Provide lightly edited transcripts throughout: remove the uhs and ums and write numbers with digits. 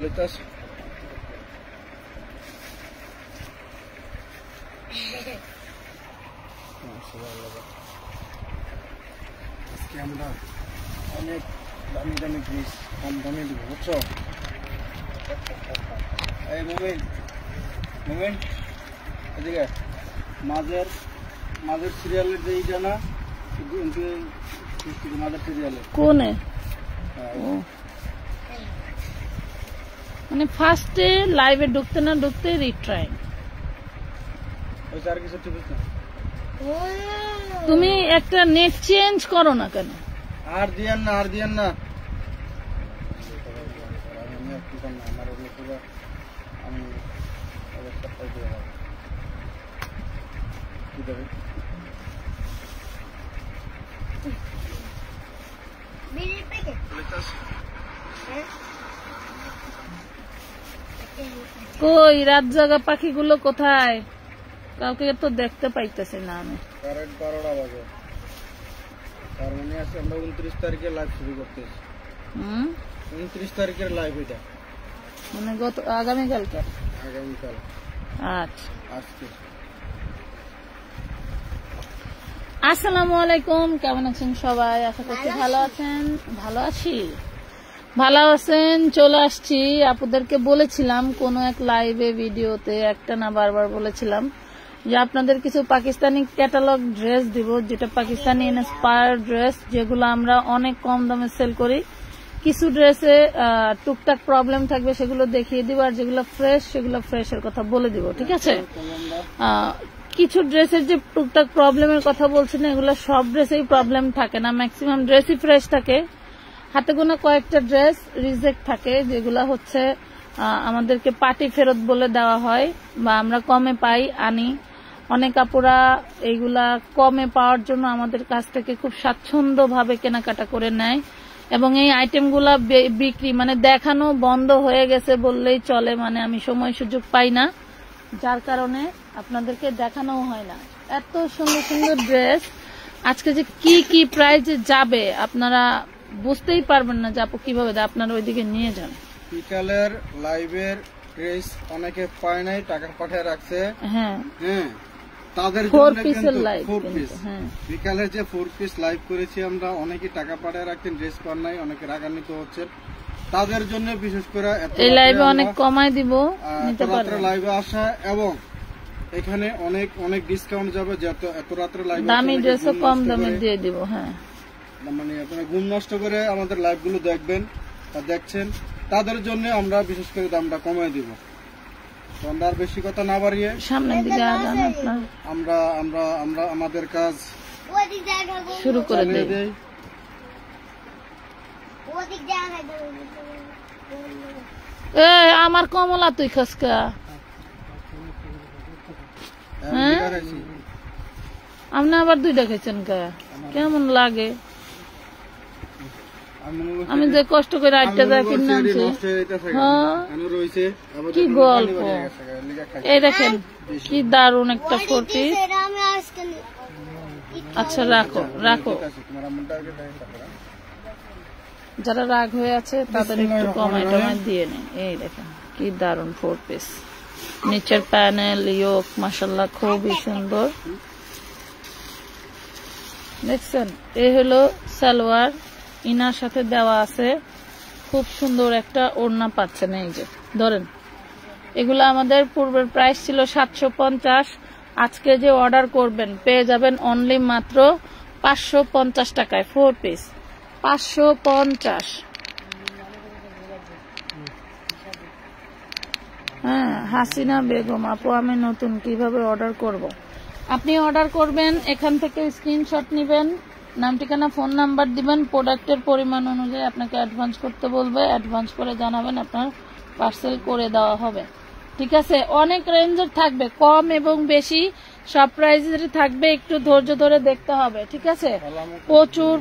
আমরা অনেক দামি দামি ড্রেস কম দামে দিব, বুঝছো? এই মোমেন্ট এদিকে মাঝের সিরিয়ালের যে এইটা না, মাঝের সিরিয়ালের কোনে মানে ফার্স্টে লাইভে ঢুকতে না ঢুকতে রিট্রাই। ওই আর কিছু ঠিক আছে? তুমি একটা নেট চেঞ্জ করো না কেন? আর দিয়েন না আমি কই রাত জাগা পাখিগুলো কোথায়? কাউকে তো দেখতে পাইতেছি না আমি। 12টা বাজে। তার মানে আছে আমরা 29 তারিখে লাইভ শুরু করতেছি। 29 তারিখের লাইভ এটা, মানে আগামীকাল। আচ্ছা, আজকে। আসসালামু আলাইকুম, কেমন আছেন সবাই? আশা করছি ভালো আছেন। ভালো আছেন। চলে আসছি। আপনাদেরকে বলেছিলাম কোন এক লাইভে ভিডিওতে, একটা না বারবার বলেছিলাম যে আপনাদের কিছু পাকিস্তানি ক্যাটালগ ড্রেস দিব, যেটা পাকিস্তানি ইন্সপায়ার্ড ড্রেস, যেগুলো আমরা অনেক কম দামে সেল করি। কিছু ড্রেসে টুকটাক প্রবলেম থাকবে, সেগুলো দেখিয়ে দিব, আর যেগুলো ফ্রেশ সেগুলো ফ্রেশের কথা বলে দিব, ঠিক আছে? কিছু ড্রেসের যে টুকটাক প্রবলেমের কথা বলছি না, এগুলো সব ড্রেসেই প্রবলেম থাকে না, ম্যাক্সিমাম ড্রেসই ফ্রেশ থাকে। হাতে গোনা কয়েকটা ড্রেস রিজেক্ট থাকে, যেগুলা হচ্ছে আমাদেরকে পার্টি ফেরত বলে দেওয়া হয়, বা আমরা কমে পাই আনি। অনেক আপুরা এইগুলা কমে পাওয়ার জন্য আমাদের কাছ থেকে খুব স্বাচ্ছন্দ্যভাবে কেনাকাটা করে নেয়, এবং এই আইটেমগুলা বিক্রি মানে দেখানো বন্ধ হয়ে গেছে বললেই চলে। মানে আমি সময় সুযোগ পাই না, যার কারণে আপনাদেরকে দেখানো হয় না। এত সুন্দর সুন্দর ড্রেস আজকে যে কি প্রাইজে যাবে আপনারা বুঝতেই পারবেন না যে আপু কিভাবে আপনারা ওইদিকে নিয়ে যান। বিকালের লাইভের ড্রেস অনেকে পায় নাই, টাকা পাঠিয়ে রাখছে। হ্যাঁ, তাদের জন্য কিন্তু 4 পিস বিকালে যে 4 পিস লাইভ করেছি আমরা, অনেকে টাকা পাঠিয়ে রাখতেন, ড্রেস পান নাই, অনেকে রাগান্বিত হচ্ছেন। তাদের জন্য বিশেষ করে এই লাইভে অনেক কমাই দিব, নিতে পারবেন। লাইভে আসা এবং এখানে অনেক ডিসকাউন্ট যাবে, যত এত রাত্রে লাইভে দামি ড্রেসও কম দামে দিয়ে দিব। হ্যাঁ, মানে আপনারা ঘুম নষ্ট করে আমাদের লাইভগুলো দেখবেন বা দেখছেন, তাদের জন্য আমরা বিশেষ করে দামটা কমাই দিব। তো আমরা আর বেশি কথা না বাড়িয়ে সামনের দিকে আগান, আমরা আমাদের কাজ শুরু করে দেই। আমার কমলা তুই খসকা। হ্যাঁ, আপনি আবার 2টা খেয়েছেন কা? কেমন লাগে? আমি যে কষ্ট করে 8টা যা কিনে আনছি। কি গল্প! এই দেখেন কি দারুণ একটা 4 পিস। আচ্ছা, রাখো। যারা রাগ হয়ে আছে তাদের একটু কমাই টমাই দিয়ে নেই। এই দেখেন কি দারুণ 4 পিস, নিচের প্যানেল ইয়োক মাশাআল্লাহ খুবই সুন্দর। দেখছেন, এই হলো সালোয়ার, ইনার সাথে দেওয়া আছে, খুব সুন্দর একটা ওড়না পাচ্ছেন। এই যে ধরেন, এগুলো আমাদের পূর্বের প্রাইস ছিল 750। আজকে যে অর্ডার করবেন পেয়ে যাবেন অনলি মাত্র 550 টাকায় 4 পিস, 550। হ্যাঁ, হাসিনা বেগম আপু, আমি নতুন, কিভাবে অর্ডার করব? আপনি অর্ডার করবেন, এখান থেকে স্ক্রিনশট নেবেন, নাম ঠিকানা ফোন নাম্বার দিবেন, প্রোডাক্টের পরিমাণ অনুযায়ী আপনাকে অ্যাডভান্স করতে বলবে, অ্যাডভান্স করে জানাবেন, আপনার পার্সেল করে দেওয়া হবে, ঠিক আছে? অনেক রেঞ্জের থাকবে, কম এবং বেশি সব প্রাইজের থাকবে, একটু ধৈর্য ধরে দেখতে হবে, ঠিক আছে?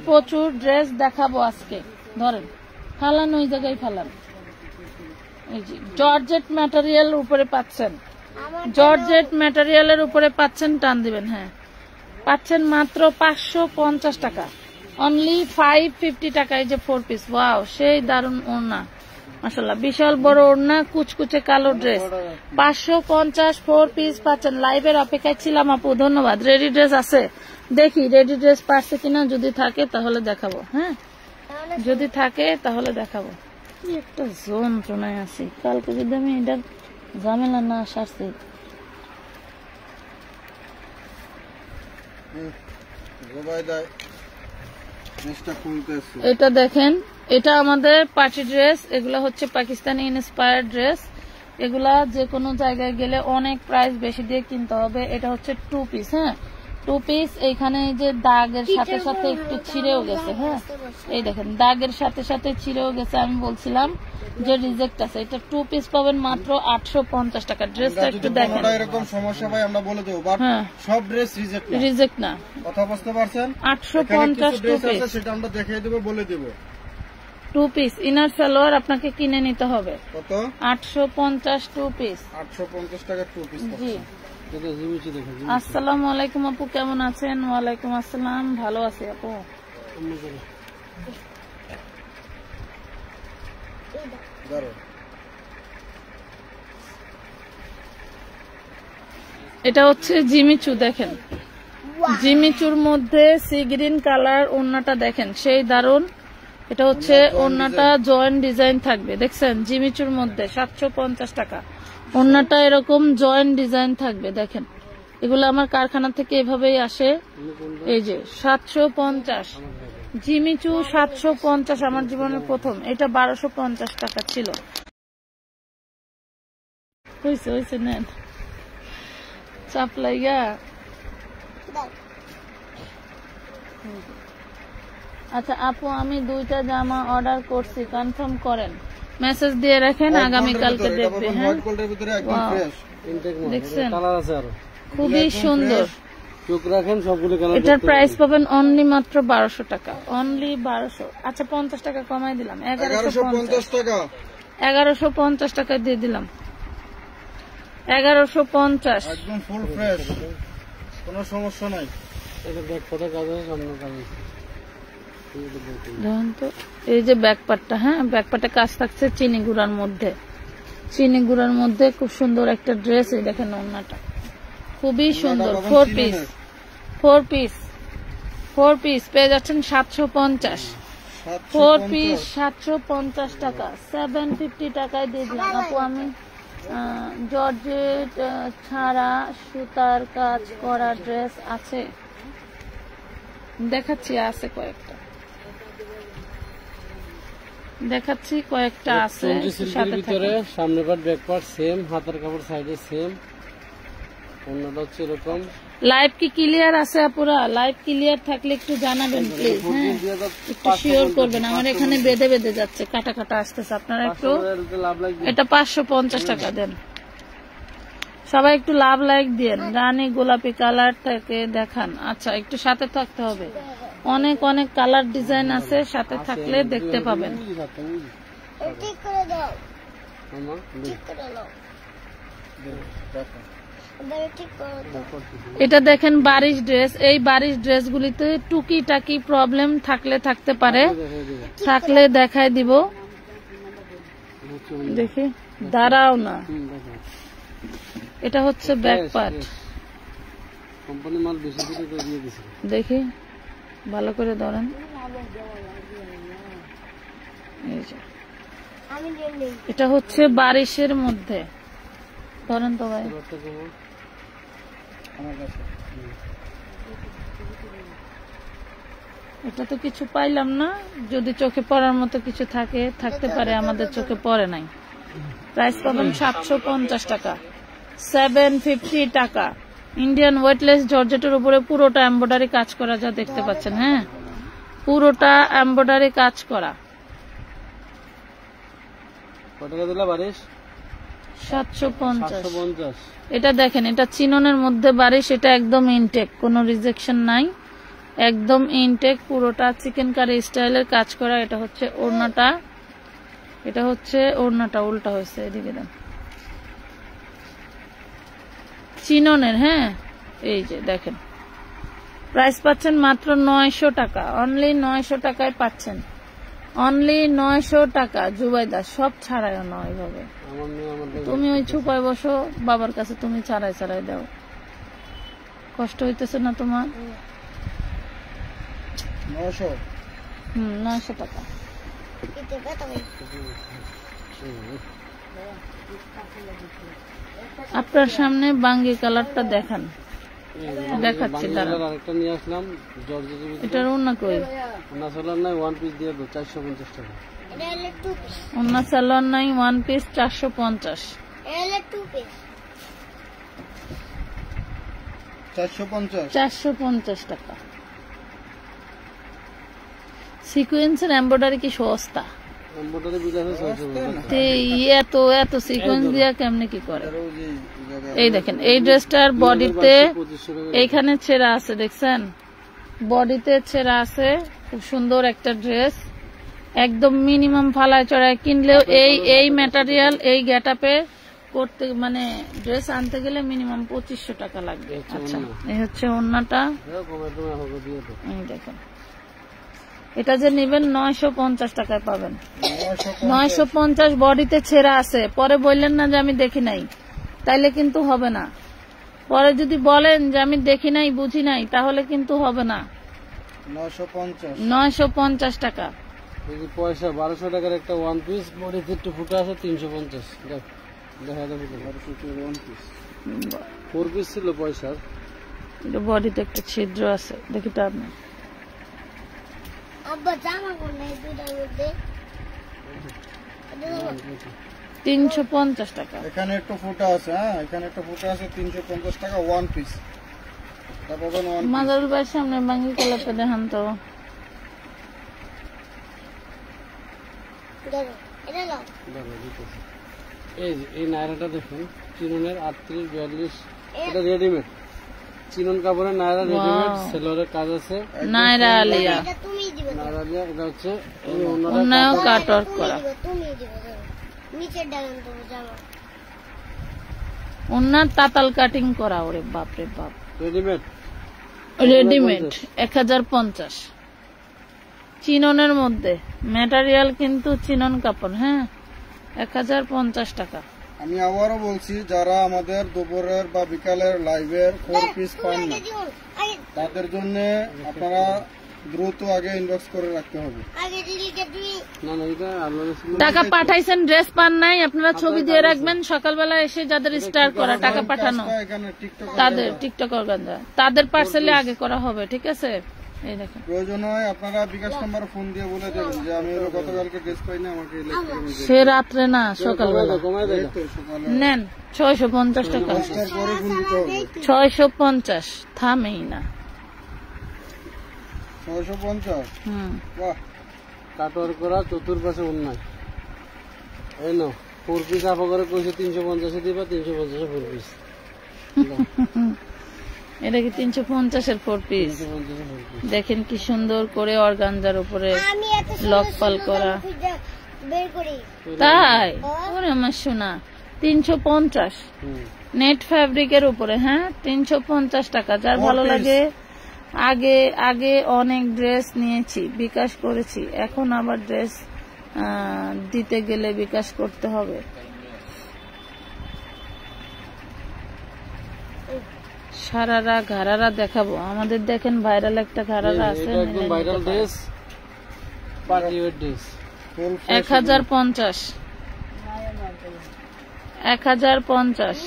প্রচুর ড্রেস দেখাবো আজকে। ধরেন, ফালান, ওই জায়গায় ফালান। এই যে জর্জেট ম্যাটেরিয়াল উপরে পাচ্ছেন, জর্জেট ম্যাটেরিয়ালের উপরে পাচ্ছেন, টান দিবেন। হ্যাঁ, পাচ্ছেন মাত্র 550 টাকা, অনলি 550 টাকায় যে 4 পিস। ওয়াও, সেই দারুণ ওড়না, মাশাআল্লাহ বিশাল বড় ওড়না, কুচকুচে কালো ড্রেস, 550 4 পিস পাচ্ছেন। লাইভের অপেক্ষায় ছিলাম আপু, ধন্যবাদ। রেডি ড্রেস আছে, দেখি রেডি ড্রেস পারছে কিনা, যদি থাকে তাহলে দেখাবো। হ্যাঁ, যদি থাকে তাহলে দেখাবো। কি একটা যন্ত্রণায় আছি, কালকে যদি আমি এটা ঝামেলা না সারছি। এটা দেখেন, এটা আমাদের পার্টি ড্রেস, এগুলা হচ্ছে পাকিস্তানি ইন্সপায়ার্ড ড্রেস। এগুলা যে কোনো জায়গায় গেলে অনেক প্রাইস বেশি দিয়ে কিনতে হবে। এটা হচ্ছে 2 পিস। হ্যাঁ, 2 পিস। এইখানে যে দাগের সাথে সাথে একটু ছিঁড়েও গেছে। হ্যাঁ, এই দেখেন দাগের সাথে সাথে ছিঁড়েও গেছে। আমি বলছিলাম যে রিজেক্ট আছে। এটা 2 পিস পাবেন মাত্র 850 টাকা। ড্রেসটা একটু দেখেন। এরকম সমস্যা ভাই আমরা বলে দেব, বাট সব ড্রেস রিজেক্ট না। কথা বুঝতে পারছেন? 850 2 পিস, সেটা আমরা দেখিয়ে দেব, বলে দেব। 2 পিস ইনার সালোয়ার আপনাকে কিনে নিতে হবে। কত? 850 2 পিস। 850 টাকা 2 পিস। জি। আসসালামু আলাইকুম আপু, কেমন আছেন? ওয়ালাইকুম আসসালাম, ভালো আছি আপু। এটা হচ্ছে জিমিচু, দেখেন জিমিচুর মধ্যে সি গ্রিন কালার, ওড়নাটা দেখেন সেই দারুন। এটা হচ্ছে ওড়নাটা জয়েন্ট ডিজাইন থাকবে, দেখছেন জিমিচুর মধ্যে 750 টাকা। ওড়নাটা এরকম জয়েন্ট ডিজাইন থাকবে, দেখেন এগুলো আমার কারখানা থেকে এভাবেই আসে। এই যে 750 জিমিচু, 750 আমার জীবনের প্রথম। এটা 1250 টাকা ছিল। হয়েছে নেন চাপ লাইগা। আচ্ছা আপু, আমি 2টা জামা অর্ডার করছি, কনফার্ম করেন, মেসেজ দিয়ে রাখেন, আগামীকালকে দেখবে। হ্যাঁ, দেখছেন খুবই সুন্দর। এটার প্রাইস পাবেন অনলি মাত্র 1200 টাকা, অনলি 1200। আচ্ছা 50 টাকা কমাই দিলাম, 1150 টাকা। 1150 টাকা দিয়ে দিলাম, 1150। একদম ফুল ফ্রেশ, কোনো সমস্যা নাই। এটা ব্যাক পার্টের কাজ আছে, সামনের কাজ আছে। দেখুন তো এই যে ব্যাক পার্টটা, হ্যাঁ ব্যাক পার্টে কাজ থাকছে চিনি গুঁড়ার মধ্যে, চিনি গুঁড়ার মধ্যে খুব সুন্দর একটা ড্রেস। এই দেখেন ওড়নাটা খুবই সুন্দর। 4 পিস, 4 পিস, 4 পিস পেয়ে যাচ্ছেন 750। 4 পিস 750 টাকা, 750 টাকায় দিয়ে দিলাম আপু। আমি জর্জেট ছাড়া সুতার কাজ করা ড্রেস আছে, দেখাচ্ছি, আছে কয়েকটা, দেখাচ্ছি কয়েকটা আছে। সামনে পার্ট ব্যাক পার্ট সেম, হাতের কাপড় সাইডে সেম, অন্যটা হচ্ছে এরকম। লাইভ কি ক্লিয়ার আছে আপুরা? লাইভ ক্লিয়ার থাকলে একটু জানাবেন প্লিজ। হ্যাঁ, একটু শিওর করবেন, আমার এখানে বেঁধে বেঁধে যাচ্ছে, কাটা কাটা আসতেছে। আপনারা একটু, এটা 550 টাকা দেন, সবাই একটু লাভ লাইক দিয়েন। রানী গোলাপি কালারটাকে দেখান। আচ্ছা একটু সাথে থাকতে হবে, অনেক অনেক কালার ডিজাইন আছে, সাথে থাকলে দেখতে পাবেন। এটা দেখেন বারিশ ড্রেস। এই বারিশ ড্রেসগুলিতে টুকি টাকি প্রবলেম থাকলে থাকতে পারে, থাকলে দেখায় দিব। দেখি, দাঁড়াও না, এটা হচ্ছে ব্যাক পার্ট। দেখি ভালো করে ধরেন, এটা হচ্ছে বারিশের মধ্যে, ধরেন তো ভাই। এটা তো কিছু পাইলাম না, যদি চোখে পড়ার মতো কিছু থাকতে পারে, আমাদের চোখে পড়ে নাই। প্রাইস পাবেন 750 টাকা, 750 টাকা। ইন্ডিয়ান ওয়েটলেস জর্জেটের উপরে পুরোটা এমব্রয়ডারি কাজ করা, যা দেখতে পাচ্ছেন। হ্যাঁ, পুরোটা এমব্রয়ডারি কাজ করা। 750। এটা দেখেন, এটা চিননের মধ্যে বারিশ, এটা একদম ইনটেক, কোনো রিজেকশন নাই, একদম ইনটেক, পুরোটা চিকেন কারি স্টাইলের কাজ করা। এটা হচ্ছে ওড়নাটা, এটা হচ্ছে ওড়নাটা উল্টা হয়েছে, এদিকে দেন, চিননের। হ্যাঁ, এই যে দেখেন, প্রাইস পাচ্ছেন মাত্র 900 টাকা, অনলি 900 টাকায় পাচ্ছেন। অনলি 900 টাকা জুবাইদা, সব ছাড়াই নয় ভাবে। আমার মেয়ে আমার লেগে তুমি ওই ছুপায় বসো, বাবার কাছে তুমি ছাড়াই ছাড়াই দাও। কষ্ট হইতেছে না তোমার? 900 900 টাকা। আপনার সামনে বাঙ্গি কালারটা দেখান, দেখাচ্ছি দাঁড়ান। আরেকটা নিয়ে আসলাম জর্জেটের ভিতরে। এটার ওন্না কই? ওনা সালোয়ার নাই, ওয়ান পিস দিয়ে দাও 450 টাকা। ওন্না সালোয়ার নাই, ওয়ান পিস 450। 450 টাকা। সিকোয়েন্সের এমব্রয়ডারি কি সস্তা? এমব্রয়ডারি বিলাসে 650 এত এত সিকোয়েন্স দিয়া কেমনে কি করে? এই দেখেন এই ড্রেসটার বডিতে এইখানে ছেঁড়া আছে, দেখছেন? বডিতে ছেঁড়া আছে। খুব সুন্দর একটা ড্রেস, একদম মিনিমাম ফালায় চড়ায় কিনলেও এই ম্যাটেরিয়াল এই গেটআপে করতে মানে ড্রেস আনতে গেলে মিনিমাম 2500 টাকা লাগবে। আচ্ছা, এই হচ্ছে ওন্নাটা। এই দেখেন, এটা যে নিবেন 950 টাকায় পাবেন। 950 বডিতে ছেঁড়া আছে। পরে বললেন না যে আমি দেখি নাই, তাইলে কিন্তু হবে না। পরে যদি বলেন যে আমি দেখি নাই বুঝি নাই, তাহলে কিন্তু হবে না। 950 টাকা। পয়সা 1200 টাকার একটা ওয়ান পিস, বডিতে একটু ফুটা আছে 350। দেখা যাবে 4 পিস ছিল পয়সার। বডিতে একটা ছিদ্র আছে, দেখি তো আপনি। 350 টাকা। এখানে একটু ফুটা আছে, হ্যাঁ এখানে একটা ফুটা আছে, 350 টাকা ওয়ান পিস। মাদারুল ভাইয়ের সামনে বাঙ্গি কালারটা দেখান তো। এই নায়রাটা দেখুন, চিননের 38-42, এটা রেডিমেড চিনন কাপড়ের নায়রা, রেডিমেড সেলোরের কাজ আছে। নায়রা আলিয়া, নায়রা আলিয়া। এটা হচ্ছে অন্যায় কাটওয়ার্ক করা। ওনার তাতাল কাটিং করা। ওরে বাপরে বাপ, রেডিমেড। রেডিমেড 1050 চিননের মধ্যে। ম্যাটেরিয়াল কিন্তু চিনন কাপড়। হ্যাঁ, 1050 টাকা। আমি আবারও বলছি, যারা আমাদের দুপুরের বা বিকালের লাইভের 4 পিস পান না, তাদের জন্য আপনারা দ্রুত আগে ইনবক্স করে রাখতে হবে। টাকা পাঠাইছেন, ড্রেস পান নাই, আপনারা ছবি দিয়ে রাখবেন। সকালবেলা এসে যাদের স্টার করা টাকা পাঠানো, তাদের টিকটক তাদের পার্সেলে আগে করা হবে, ঠিক আছে? এই দেখেন, প্রয়োজন হয় আপনারা বিকাশ নাম্বার ফোন দিয়ে বলে দেবেন যে আমি গতকালকে ড্রেস পাই না, আমাকে সে রাত্রে না সকালবেলা নেন। 650 টাকা। 650 থামেই না। 650। বাহ, কাটওয়ার করা, চতুর্পাশে অন্যায়। এই নো 4 পিস আপা করে কইছে 350 দিবা, 350 4 পিস। এটা কি 350-এর 4 পিস? দেখেন কি সুন্দর করে অর্গানজার উপরে লক পাল করা। তাই? ওরে আমার সোনা, 350 নেট ফ্যাব্রিকের উপরে। হ্যাঁ, 350 টাকা। যার ভালো লাগে। আগে আগে অনেক ড্রেস নিয়েছি, বিকাশ করেছি, এখন আবার ড্রেস দিতে গেলে বিকাশ করতে হবে। সারারা ঘাড়ারা দেখাবো আমাদের। দেখেন ভাইরাল একটা ঘাড়ারা আছে, একদম viral dress, party wear dress. 1050। 1050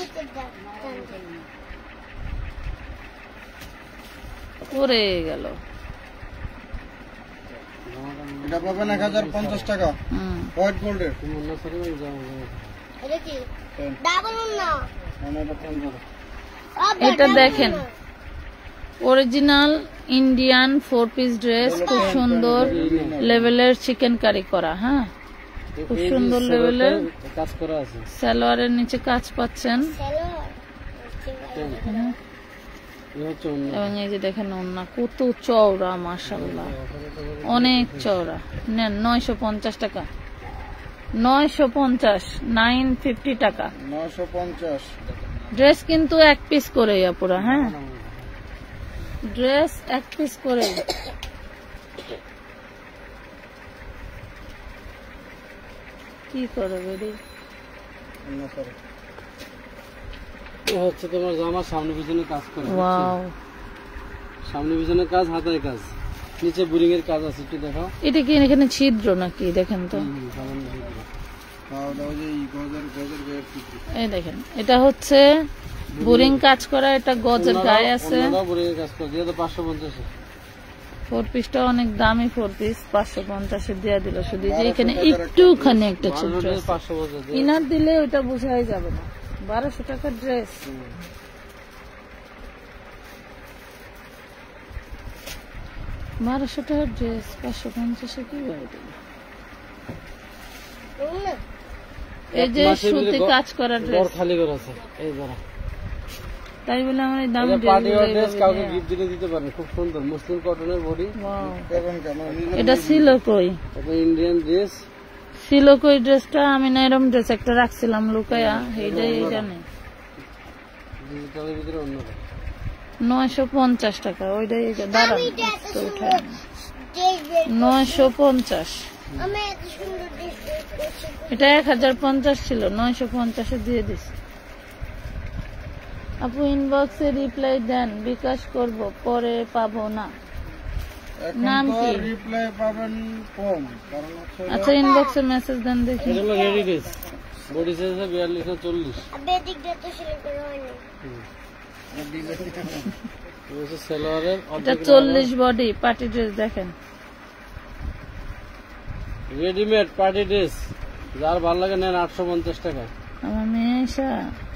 করে গেল। এটা পাবেন 1050 টাকা, হোয়াইট গোল্ডের। এটা দেখেন অরিজিনাল ইন্ডিয়ান 4 পিস ড্রেস, খুব সুন্দর লেভেলের চিকেন কারি করা। হ্যাঁ, খুব সুন্দর লেভেলের কাজ করা আছে। সালোয়ারের নিচে কাজ পাচ্ছেন। এবং এই যে দেখেন ওন্না কত চওড়া, মাশাআল্লাহ অনেক চওড়া। নেন 950 টাকা। 950, 950 টাকা 950। ড্রেস কিন্তু 1 পিস করে আপুরা। হ্যাঁ, ড্রেস 1 পিস করে। কি করো বেরি? হচ্ছে তোমার জামার সামনে পিছনে কাজ করে, ওয়াও, সামনে পিছনে কাজ, হাতায় কাজ, নিচে বোরিং এর কাজ আছে, একটু দেখাও। এটা কি এখানে ছিদ্র নাকি? দেখেন তো, সামান্য ছিদ্র। এই দেখেন, এটা হচ্ছে বোরিং কাজ করা, এটা গজের গায়ে আছে। বোরিং এর কাজ করে দিয়ে 550। 4 পিসটা অনেক দামি 4 পিস, 550 দিয়ে দিল। শুধু যে এখানে একটুখানি একটা ছিদ্র আছে, 550 ইনার দিলে ওটা বোঝাই যাবে না। 1200 টাকার ড্রেস। 1200 টাকার ড্রেস 550 কি করে দিল? এই যে সুতি কাজ করা ড্রেস খালি করে আছে, এই যারা তাই বলে আমার এই দাম পার্টি ড্রেস কাউকে গিফট দিতে দিতে পারেন, খুব সুন্দর মুসলিম কটনের বডি। এটা ছিল কই? এটা ইন্ডিয়ান ড্রেস ছিল কই ড্রেসটা? আমি না এরকম ড্রেস একটা রাখছিলাম লুকায়া, এইটাই জানি। ডিজিটালের ভিতরে অন্যটা 950 টাকা, ওইটাই দাঁড়ান উঠায় 950। এটা 1050 ছিল, 950 দিয়ে দিস। আপু ইনবক্সে রিপ্লাই দেন, বিকাশ করব, পরে পাবো না। নাম কি? রিপ্লাই পাবেন কম, কারণ হচ্ছে আচ্ছা ইনবক্সে মেসেজ দেন দেখি। এটা হলো রেডি ড্রেস, বডি সাইজ 42 না 40। সালোয়ারের এটা 40 বডি পার্টি ড্রেস। দেখেন রেডিমেড পার্টি ড্রেস, যার ভালো লাগে নেন। 850 টাকা। আমার মেয়ে এসা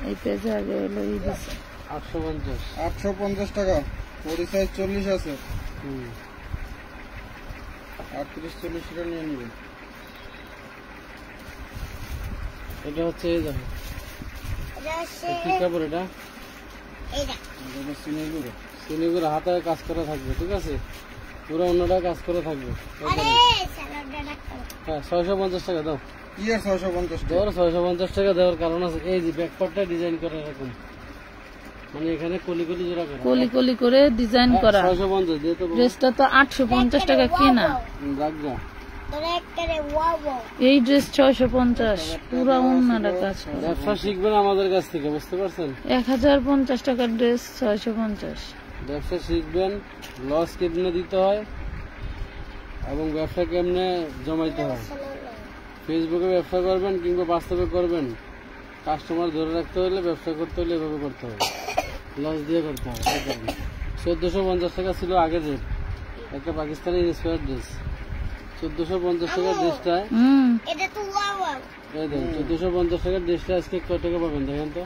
এই পেজে আগে হলো ই দিছে 850। 850 টাকা। বডি সাইজ 40 আছে, 38-40 টাকা নিয়ে নেবেন। এটা হচ্ছে এই দেখো, কি কাপড় এটা? সিনিগুলো হাতায় কাজ করা থাকবে, ঠিক আছে, পুরো অন্যটা কাজ করা থাকবে। হ্যাঁ 650 টাকা দাও। কি আর 650 টাকা? ধরো 650 টাকা দেওয়ার কারণ আছে, এই যে ব্যাকপার্টটা ডিজাইন করা এরকম, মানে এখানে কলি কলি জোড়া করা, কলি কলি করে ডিজাইন করা। 650 দিয়ে তো ড্রেসটা তো 850 টাকা কিনা। রাখবা। এই ড্রেস 650, পুরো অন্যটা কাজ করা। ব্যবসা শিখবেন আমাদের কাছ থেকে, বুঝতে পারছেন? 1050 টাকার ড্রেস 650। ব্যবসা শিখবেন, লস কেমনে দিতে হয় এবং ব্যবসা কেমনে জমাইতে হয়। ফেসবুকে ব্যবসা করবেন কিংবা বাস্তবে করবেন, কাস্টমার ধরে রাখতে হলে, ব্যবসা করতে হলে এভাবে করতে হবে, লস দিয়ে করতে হবে। 1450 টাকা ছিল আগের রেট, একটা পাকিস্তানি ইন্সপায়ার ড্রেস। 1450 টাকার ড্রেসটা, এই দেখেন 1450 টাকার ড্রেসটা আজকে কয় টাকা পাবেন দেখেন তো।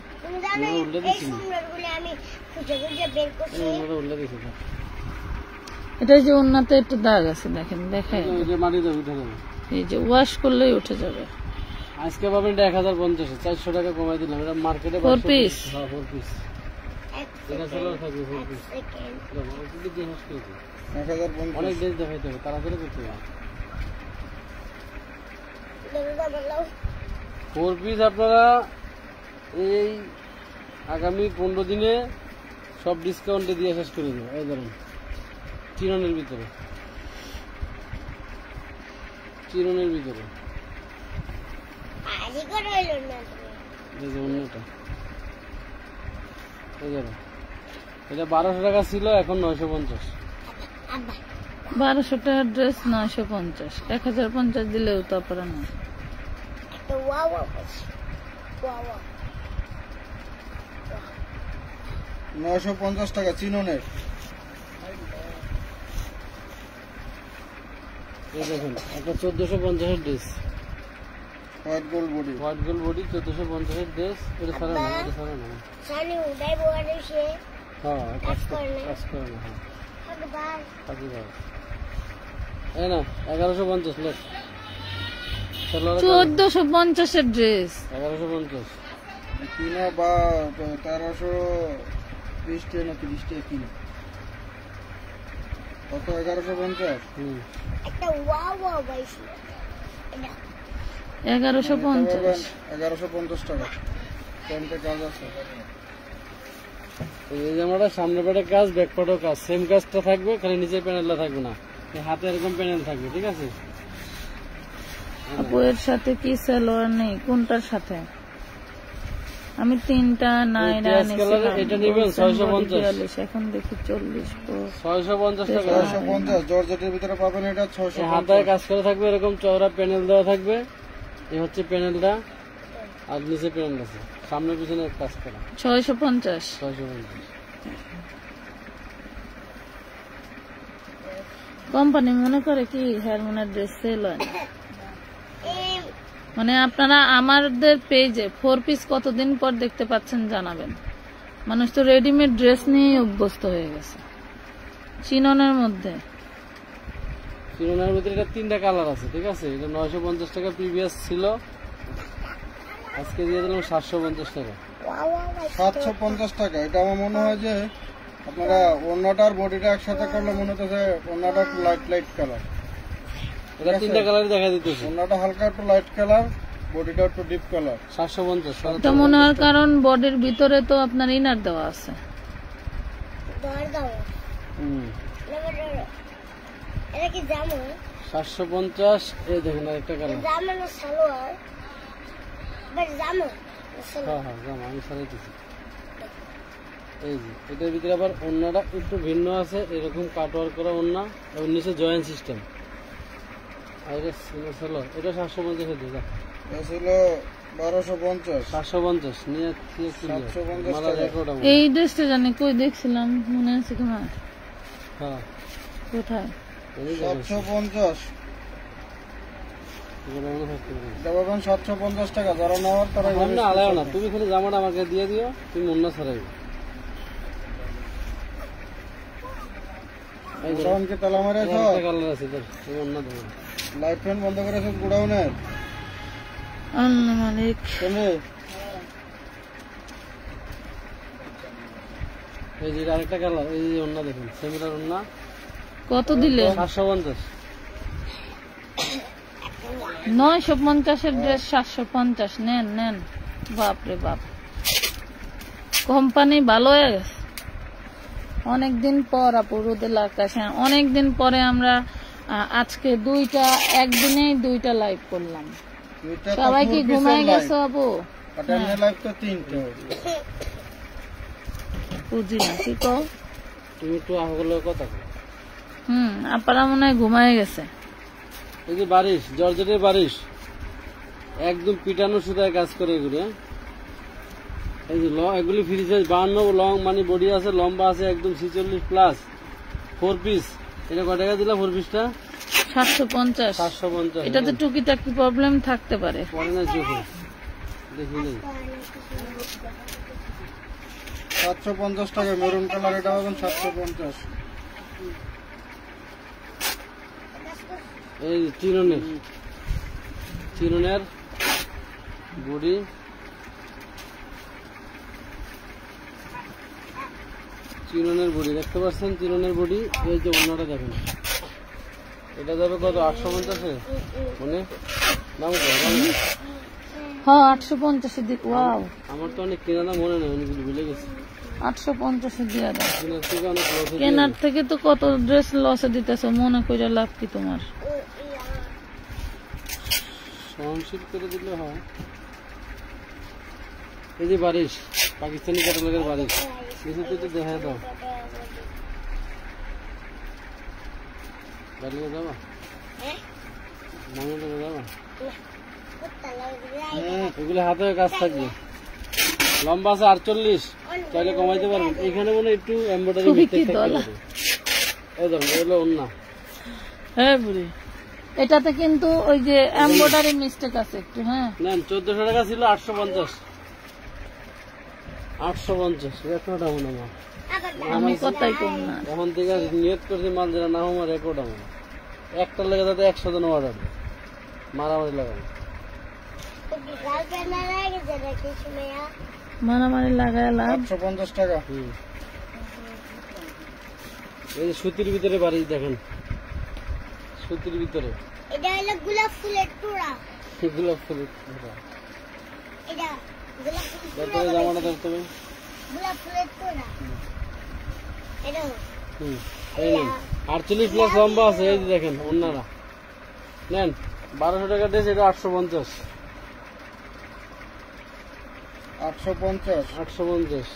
উল্টে দিচ্ছি, উল্টে দিচ্ছি। এটা যে উন্নতে একটু দাগ আছে, দেখেন দেখায়, মাটি দেবে, উঠে যাবে, এই যে ওয়াশ করলেই উঠে যাবে। আজকে পাবেন এটা 1050, 400 টাকা কমাই দিলাম। এটা মার্কেটে 4 পিস। হ্যাঁ 4 পিস। এটা সালোয়ার থাকবে 4 পিস। অনেক ড্রেস দেখাইতে হবে, তাড়াতাড়ি করতে হবে। 4 পিস আপনারা এই আগামী 15 দিনে সব ডিসকাউন্টে দিয়ে শেষ করে দেবো। এই ধরেন চিরনের ভিতরে, চিরনের ভিতরে অন্যটা এটা 1200 টাকা ছিল, এখন 950। 1200 টাকার ড্রেস 950, 1050 দিলেও তো পারে না। 950 টাকা চিননের। এই দেখুন একটা 1450 dress, white gold body, white gold body 1450 dress. এটা সারা না, এটা সারা না। হ্যাঁ কাজ করে না। হ্যাঁ এই না 1150 লোক, 1450 এর ড্রেস 1150 কিনা বা 1320 টাকা না 30 টাকা কিনা, কত? 1150। 1150। 1150 টাকা। প্যান্টে কাজ আছে। এই জামাটা সামনে পেটে কাজ, ব্যাক পাটেও কাজ, সেম কাজটা থাকবে, খালি নিচে প্যানেলটা থাকবে না, হাতে এরকম প্যানেল থাকবে, ঠিক আছে। আপু এর সাথে কি সালোয়ার নেই? কোনটার সাথে? আমি 3টা নাইরা নিয়েছিলাম। এটা নেবেন 650, এখন দেখি 40 650 টাকা। 650 জর্জেটের ভিতরে পাবেন এটা 650। হাতায় কাজ করে থাকবে, এরকম চওড়া প্যানেল দেওয়া থাকবে। এই হচ্ছে প্যানেলটা, আর নিচে প্যানেল আছে, সামনে পিছনে কাজ করা। 650। কোম্পানি মনে করে কি হারমোনিয়ার ড্রেস সেল হয়? মানে আপনারা আমাদের পেজে 4 পিস কতদিন পর দেখতে পাচ্ছেন জানাবেন। মানুষ তো রেডিমেড ড্রেস নিয়ে অভ্যস্ত হয়ে গেছে। চিননের মধ্যে এটা 3টা কালার আছে, ঠিক আছে। এটা 950 টাকা প্রিভিয়াস ছিল, আজকে দিয়ে দিলাম 750 টাকা। 750 টাকা। এটা আমার মনে হয় যে আপনারা ওড়নাটার বডিটা একসাথে করলে মনে হচ্ছে ওড়নাটা একটু লাইট লাইট কালার। এটা 3টা কালার দেখা দিতেছে। ওড়নাটা হালকা একটু লাইট কালার, বডিটা একটু ডিপ কালার। 750 তো মনে হয়, কারণ বডির ভিতরে তো আপনার ইনার দেওয়া আছে। এটা কি জামা? 750। এই দেখেন আরেকটা কালার। জামা না সালোয়ার? জামা। হ্যাঁ জামা, আমি সারাইতেছি। এই যে এটার ভিতরে আবার ওড়নাটা একটু ভিন্ন আছে, এরকম কাটওয়ার্ক করা ওড়না এবং নিচে জয়েন্ট সিস্টেম। আর এটা সালোয়ার, এটা 750 এর দিকে। এটা ছিল 1250। 750 নিয়ে 750 মালা রেকর্ড। এই ড্রেসটা জানি কই দেখছিলাম, মনে আছে তোমার? হ্যাঁ, কোথায়? 750 এটা পাবেন 750 টাকা। যারা নেওয়ার তারা না আলাদা না, তুমি খালি জামাটা আমাকে দিয়ে দিও, তুমি ওড়না ছাড়াইবে। কি তালা মারে কালার আছে তোর, তুমি ওড়না দেবো। লাইট ফ্যান বন্ধ করেছে গোডাউনের। আল্লাহ মালিক। এই যে আরেকটা কালার, এই যে ওড়না দেখুন, সেমিলার ওড়না। কত দিলে? 750। 950 এর ড্রেস 750। নেন নেন। বাপরে বাপ, কোম্পানি ভালো হয়ে গেছে। অনেকদিন পর আপু রোদেল আকাশে, অনেকদিন পরে আমরা আজকে একদিনেই 2টা লাইভ করলাম। সবাই কি ঘুমায় গেছো আপু? লাইভ তো 3টা। বুঝি না কি কও তুমি, একটু আহগুলো কথা। আপনারা মনে হয় ঘুমায় গেছে। এই যে বারিশ, জর্জেটের বারিশ, একদম পিটানো সুতায় কাজ করে এগুলো। এই যে এগুলি ফ্রি সাইজ 52 লং, মানে বডি আছে, লম্বা আছে একদম 46 প্লাস। 4 পিস। এটা কত টাকা দিলা 4 পিসটা? 750। 750। এটাতে টুকিটাকি প্রবলেম থাকতে পারে। পরে না চোখে দেখি নেই। 750 টাকা মেরুন কালার, এটা পাবেন 750। এই চিরনের বডি, দেখতে পাচ্ছেন? চিরনের বডি। এই যে অন্যটা দেখেন, এটা যাবে কত? 850 মানে দাম কত? হ্যাঁ 850 এর দিক। ওয়াও, আমার তো অনেক কেনা দাম মনে নেই, অনেকগুলো ভুলে গেছি। 850 এ দিয়ে দাও। কেনার থেকে অনেক লস। কেনার থেকে তো কত ড্রেস লসে দিতেছ, মনে করে লাভ কি তোমার? সহনশীল করে দিলে হয়। এই যে বারিশ, পাকিস্তানি ক্যাটালগের বারিশ, কিছু তো দেখা দাও। বাড়িতে যাবা? মামিতে যাবা? এগুলো হাতে কাজ থাকবে। লম্বা আছে 48, চাইলে কমাইতে পারবেন। এখানে মনে একটু এমব্রয়ডারি মিস্টেক থাকতে পারে। এই দেখুন, এগুলো ওন্না। হ্যাঁ বুড়ি, এটাতে কিন্তু ওই যে এমব্রয়ডারি মিস্টেক আছে একটু। হ্যাঁ নেন, 1400 টাকা ছিল, 850। 850 রেকর্ড আমার নাম। আমি কথাই কম না। এখন থেকে নিয়ত করছি মাল যেটা না আমার রেকর্ড আমার। একটা লেগে যাতে 100 জন অর্ডার মারামারি লাগাবো। মারামারি লাগায় লাভ। 850 টাকা। এই যে সুতির ভিতরে বাড়ি দেখেন, সুতির ভিতরে। এটা হলো গোলাপ ফুলের তোড়া। গোলাপ ফুলের তোড়া। এটা গোলাপ তারপরে জামাটা দেখতে হবে, গোলাপ ফুলের তোড়া। এটা এই নেন 48 প্লাস লম্বা আছে। এই যে দেখেন অন্যরা নেন 1200 টাকা ড্রেস, এটা 850। 850। 850।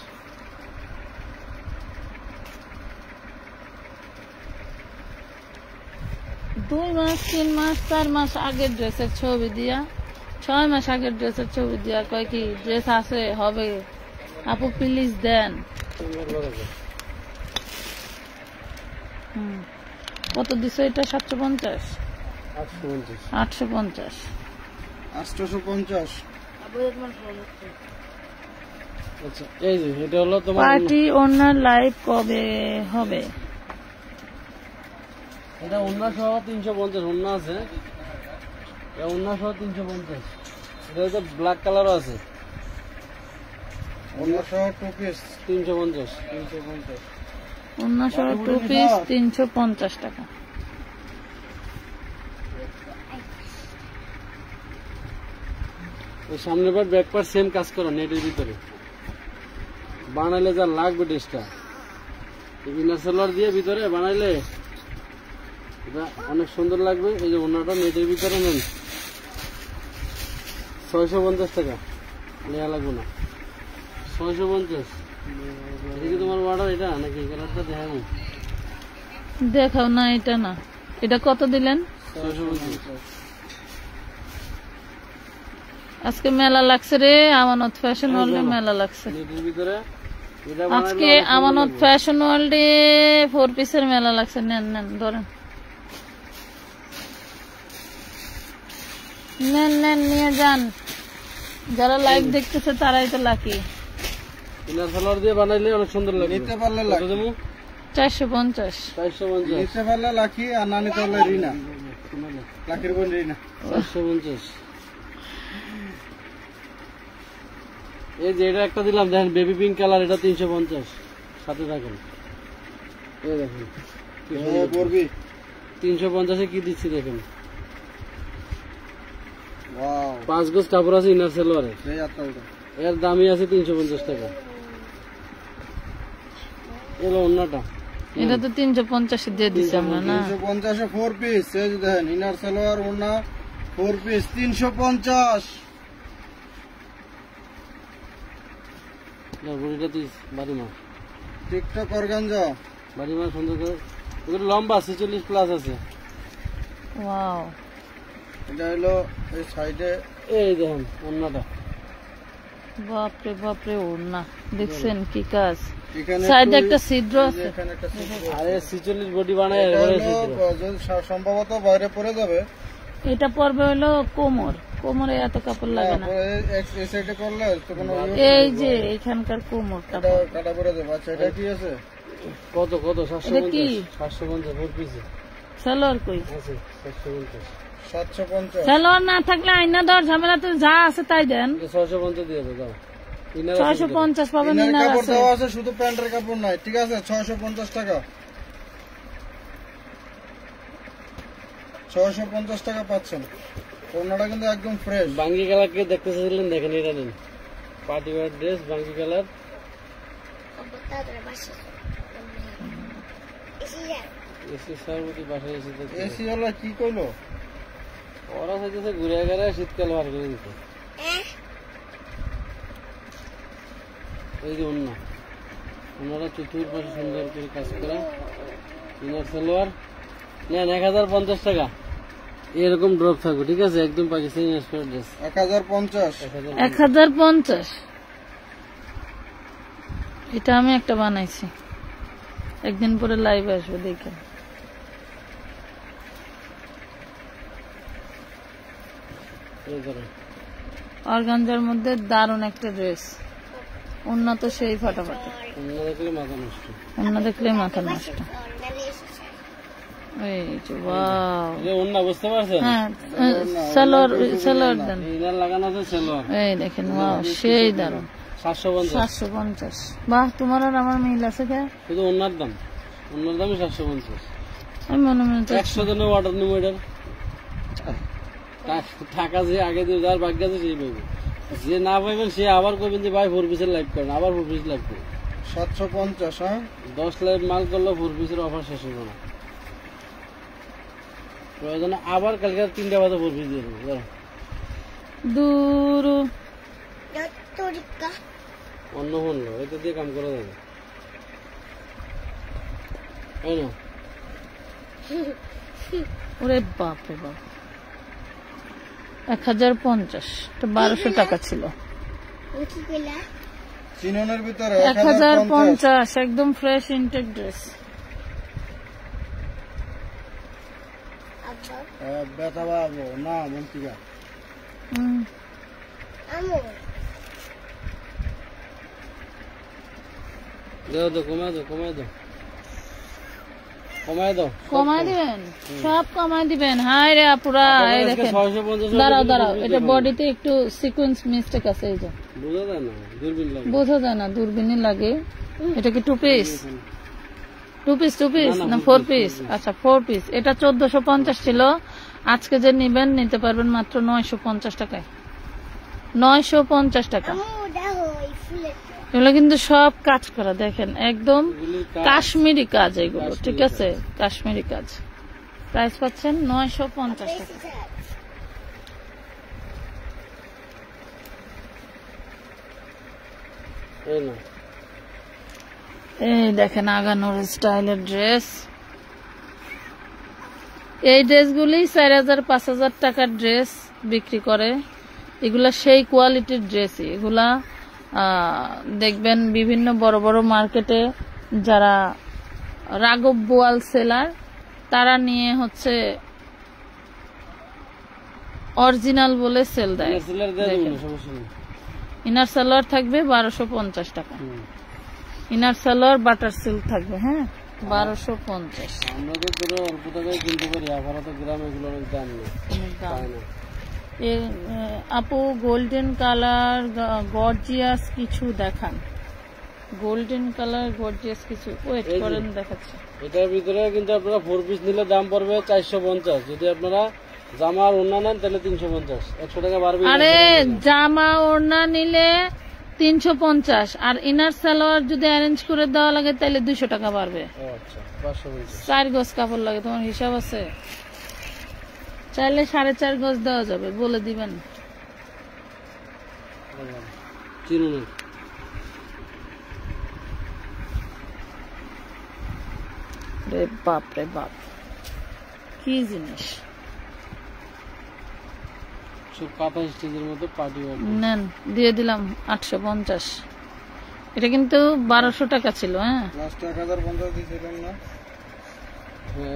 দুই মাস 3 মাস 4 মাস আগের ড্রেসের ছবি দিয়া, 6 মাস আগের ড্রেসের ছবি দিয়া কয় কি ড্রেস আছে হবে আপু প্লিজ দেন। কত দিছো এটা? 750। 850। 850। 850। আচ্ছা, এই যে এটা হলো তোমার পার্টি ওনার লাইভ কবে হবে? এটা ওন্না সহ 350। ওন্না আছে, এটা ওন্না সহ 350। এটা হচ্ছে ব্ল্যাক কালারও আছে, অন্য সহ 2 পিস 350। 350। অন্য সহ 2 পিস 350 টাকা। ওই সামনের পার ব্যাক পার সেম কাজ করো নেটের ভিতরে বানাইলে যা লাগবে ড্রেসটা, ইনার সেলার দিয়ে ভিতরে বানাইলে এটা অনেক সুন্দর লাগবে। এই যে ওনাটা নেটের ভিতরে নেন, 650 টাকা নেওয়া লাগবে না। 650। এটা কি তোমার অর্ডার? এটা নাকি কালারটা দেখাবো? দেখাও না, এটা না। এটা কত দিলেন? 650। আজকে মেলা লাগছে রে, আমানত ফ্যাশন ওয়ার্ল্ডে মেলা লাগছে নেটের ভিতরে এটা আজকে। আমানত ফ্যাশন ওয়ার্ল্ডে 4 পিসের মেলা লাগছে। নেন নেন, ধরেন, নেন নেন, নিয়ে যান। যারা লাইভ দেখতেছে তারাই তো লাকি। ইনার সেলার দিয়ে বানাইলে অনেক সুন্দর লাগবে। নিতে পারলে কত লাকি। দেবো? 450। 450। নিতে পারলে লাকি, আর না নিতে পারলে রিনা। লাকির বোন রিনা। 450। এই যে এটা একটা দিলাম, দেখেন বেবি পিঙ্ক কালার, এটা 350। সাথে থাকেন, এই দেখেন কি সুন্দর। পড়বি 350 কি দিচ্ছি দেখেন। ওয়াও, 5 গজ কাপড় আছে ইনার সেলোয়ারে, এই আটটা ওটা। এর দামই আছে 350 টাকা। এলো অন্যটা, এটা তো 350 দিয়ে দিছি আমরা না? 350 এ 4 পিস। এই যে দেখেন ইনার সালোয়ার ওড়না 4 পিস 350। বড়িটা তুই বাড়ি মা, টিকটক অর্গানজা। বাড়ি মা সুন্দর করে। ওগুলো লম্বা 46 প্লাস আছে। ওয়াও, এটা হলো এই সাইডে। এই দেখেন অন্যটা, বাপরে বাপরে, ওড়না দেখছেন কি কাজ। এখানে সাইডে একটু- একটা ছিদ্র এই যে আছে। এখানে একটা ছিদ্র। আরে 46 বডি বানায় এটা এবারে হলো, যদি সম্ভবত বাইরে পড়ে যাবে। এটা পড়বে হলো কোমর, কোমরে এত কাপড় লাগে না। এই সাইডে করলে তো কোনো এই যে এখানকার কোমরটা এটা কাটা পড়ে যাবে। আচ্ছা, এটা কি আছে? কত কত? এটা কি? 750 4 পিসে সালোয়ার কই? আছে 750। 750। সালোয়ার না থাকলে আইনা দেওয়ার ঝামেলা তো, যা আছে তাই দেন। 650 দিয়ে দাও। ইনার আছে 650 পাবেন। ইনার ইনার কাপড় আছে। দেওয়া আছে, শুধু প্যান্টের কাপড় নাই। ঠিক আছে, 650 টাকা। 650 টাকা পাচ্ছেন। ওড়নাটা কিন্তু একদম ফ্রেশ। বাঙ্গি কালার কে দেখতে চাইছিলেন, দেখেন এটা নিন। পার্টি ওয়্যার ড্রেস বাঙ্গি কালার। এসি সার্বতি বাসায় এসে দেখতে। এসি হলো কি কইলো? ওরা চাইতেছে ঘুরে গেলে শীতকাল বার করে দিতে। এই যে অন্য ওনারা চতুর পাশে সুন্দর করে কাজ করা। ইনার সালোয়ার নেন 1050 টাকা। এরকম ড্রপ থাকবে, ঠিক আছে, একদম পাকিস্তানি এক্সপার্ট ড্রেস। 1050। 1050। এটা আমি একটা বানাইছি, একদিন পরে লাইভে আসবে দেখেন। অর্গানজার মধ্যে দারুণ একটা ড্রেস। অন্য তো সেই ফাটাফাটি, অন্য দেখলে মাথা নষ্ট। অন্য দেখলে মাথা নষ্ট। এই যে ওয়াও, এই যে অন্য বুঝতে পারছেন, হ্যাঁ সালোয়ার, সালোয়ার দেন। ইনার লাগানো আছে সালোয়ার। এই দেখেন, ওয়াও সেই দারুণ। 750। 750। বাহ, তোমার আর আমার মিল আছে কে? শুধু অন্যার দাম, অন্যার দামই 750। আমি মনে মনে 100 জনের অর্ডার নেবো এটার। টাকা যে আগে দিয়ে যার ভাগ্য আছে সেই পাইবে, যে না পাইবেন সে আবার করবেন যে ভাই 4 পিসের লাইভ করেন, আবার 4 পিস লাইভ করেন। 750। হ্যাঁ, 10 লাইভ মাল করলে 4 পিসের অফার শেষ হবে না। প্রয়োজনে আবার কালকে 3টা বাজে 4 পিস দিয়ে দেবো। যাও। দূর তরিকা অন্য ফোন লো, এটা দিয়ে কাম করা যাবে। এই নাও। ওরে বাপ রে বাপ, 1050, এটা 1200 টাকা ছিল। কি কইলা চিননের ভিতরে 1050 একদম ফ্রেশ ইনটেক ড্রেস। আব্বা ব্যথা পাবো না মন্ত্রিকা। আমু দাও দাও, কমায় দাও, কমায় দাও, কমায় দাও। কমাই দিবেন, সব কমাই দিবেন। হাই রে আপুরা, এই দেখেন, 650 দাঁড়াও দাঁড়াও, এটা বডিতে একটু সিকোয়েন্স মিস্টেক আছে। এই যে বোঝা যায় না, দূরবীন লাগে। বোঝা যায় না, দূরবীনই লাগে। এটা কি 2 পিস? 2 পিস না 4 পিস? আচ্ছা 4 পিস। এটা 1450 ছিল, আজকে যে নিবেন নিতে পারবেন মাত্র 950 টাকায়। 950 টাকা। আমু দেখো এই ফুলের এগুলো কিন্তু সব কাজ করা, দেখেন একদম কাশ্মীরি কাজ এগুলো, ঠিক আছে? কাশ্মীরি কাজ। প্রাইস পাচ্ছেন 950 টাকা। এই না, এই দেখেন আগানোর স্টাইলের ড্রেস। এই ড্রেসগুলি 4000-5000 টাকার ড্রেস বিক্রি করে। এগুলা সেই কোয়ালিটির ড্রেসই। এগুলা দেখবেন বিভিন্ন বড় বড় মার্কেটে যারা রাঘব বোয়াল সেলার, তারা নিয়ে হচ্ছে অরিজিনাল বলে সেল দেয়। সেলার দিয়ে দেবো না, সমস্যা নেই। ইনার সালোয়ার থাকবে 1250 টাকা। ইনার সালোয়ার বাটার সিল্ক থাকবে, হ্যাঁ 1250। আমরা তো ধরো অল্প টাকায় কিনতে পারি, আপাতত গ্রামে এগুলো অনেক দাম নেই, পায় না। আপু গোল্ডেন কালার গর্জিয়াস কিছু দেখান। গোল্ডেন কালার গর্জিয়াস কিছু, ওয়েট করেন দেখাচ্ছি। এটার ভিতরে কিন্তু আপনারা 4 পিস নিলে দাম পড়বে 450। যদি আপনারা জামা আর ওড়না নেন তাহলে 350, 100 টাকা বাড়বে। আরে জামা ওড়না নিলে 350, আর ইনার সালোয়ার যদি অ্যারেঞ্জ করে দেওয়া লাগে তাহলে 200 টাকা বাড়বে। আচ্ছা 550। 4 গজ কাপড় লাগে, তোমার হিসাব আছে? চাইলে 4.5 গজ দেওয়া যাবে, বলে দিবেন। চিনুন রে বাপ রে বাপ, কি জিনিস! সব কাঁথা স্টেজের মতো পার্টি ওয়ার। নেন, দিয়ে দিলাম 850। এটা কিন্তু 1200 টাকা ছিল। হ্যাঁ লাস্ট 1050 দিয়েছিলাম না?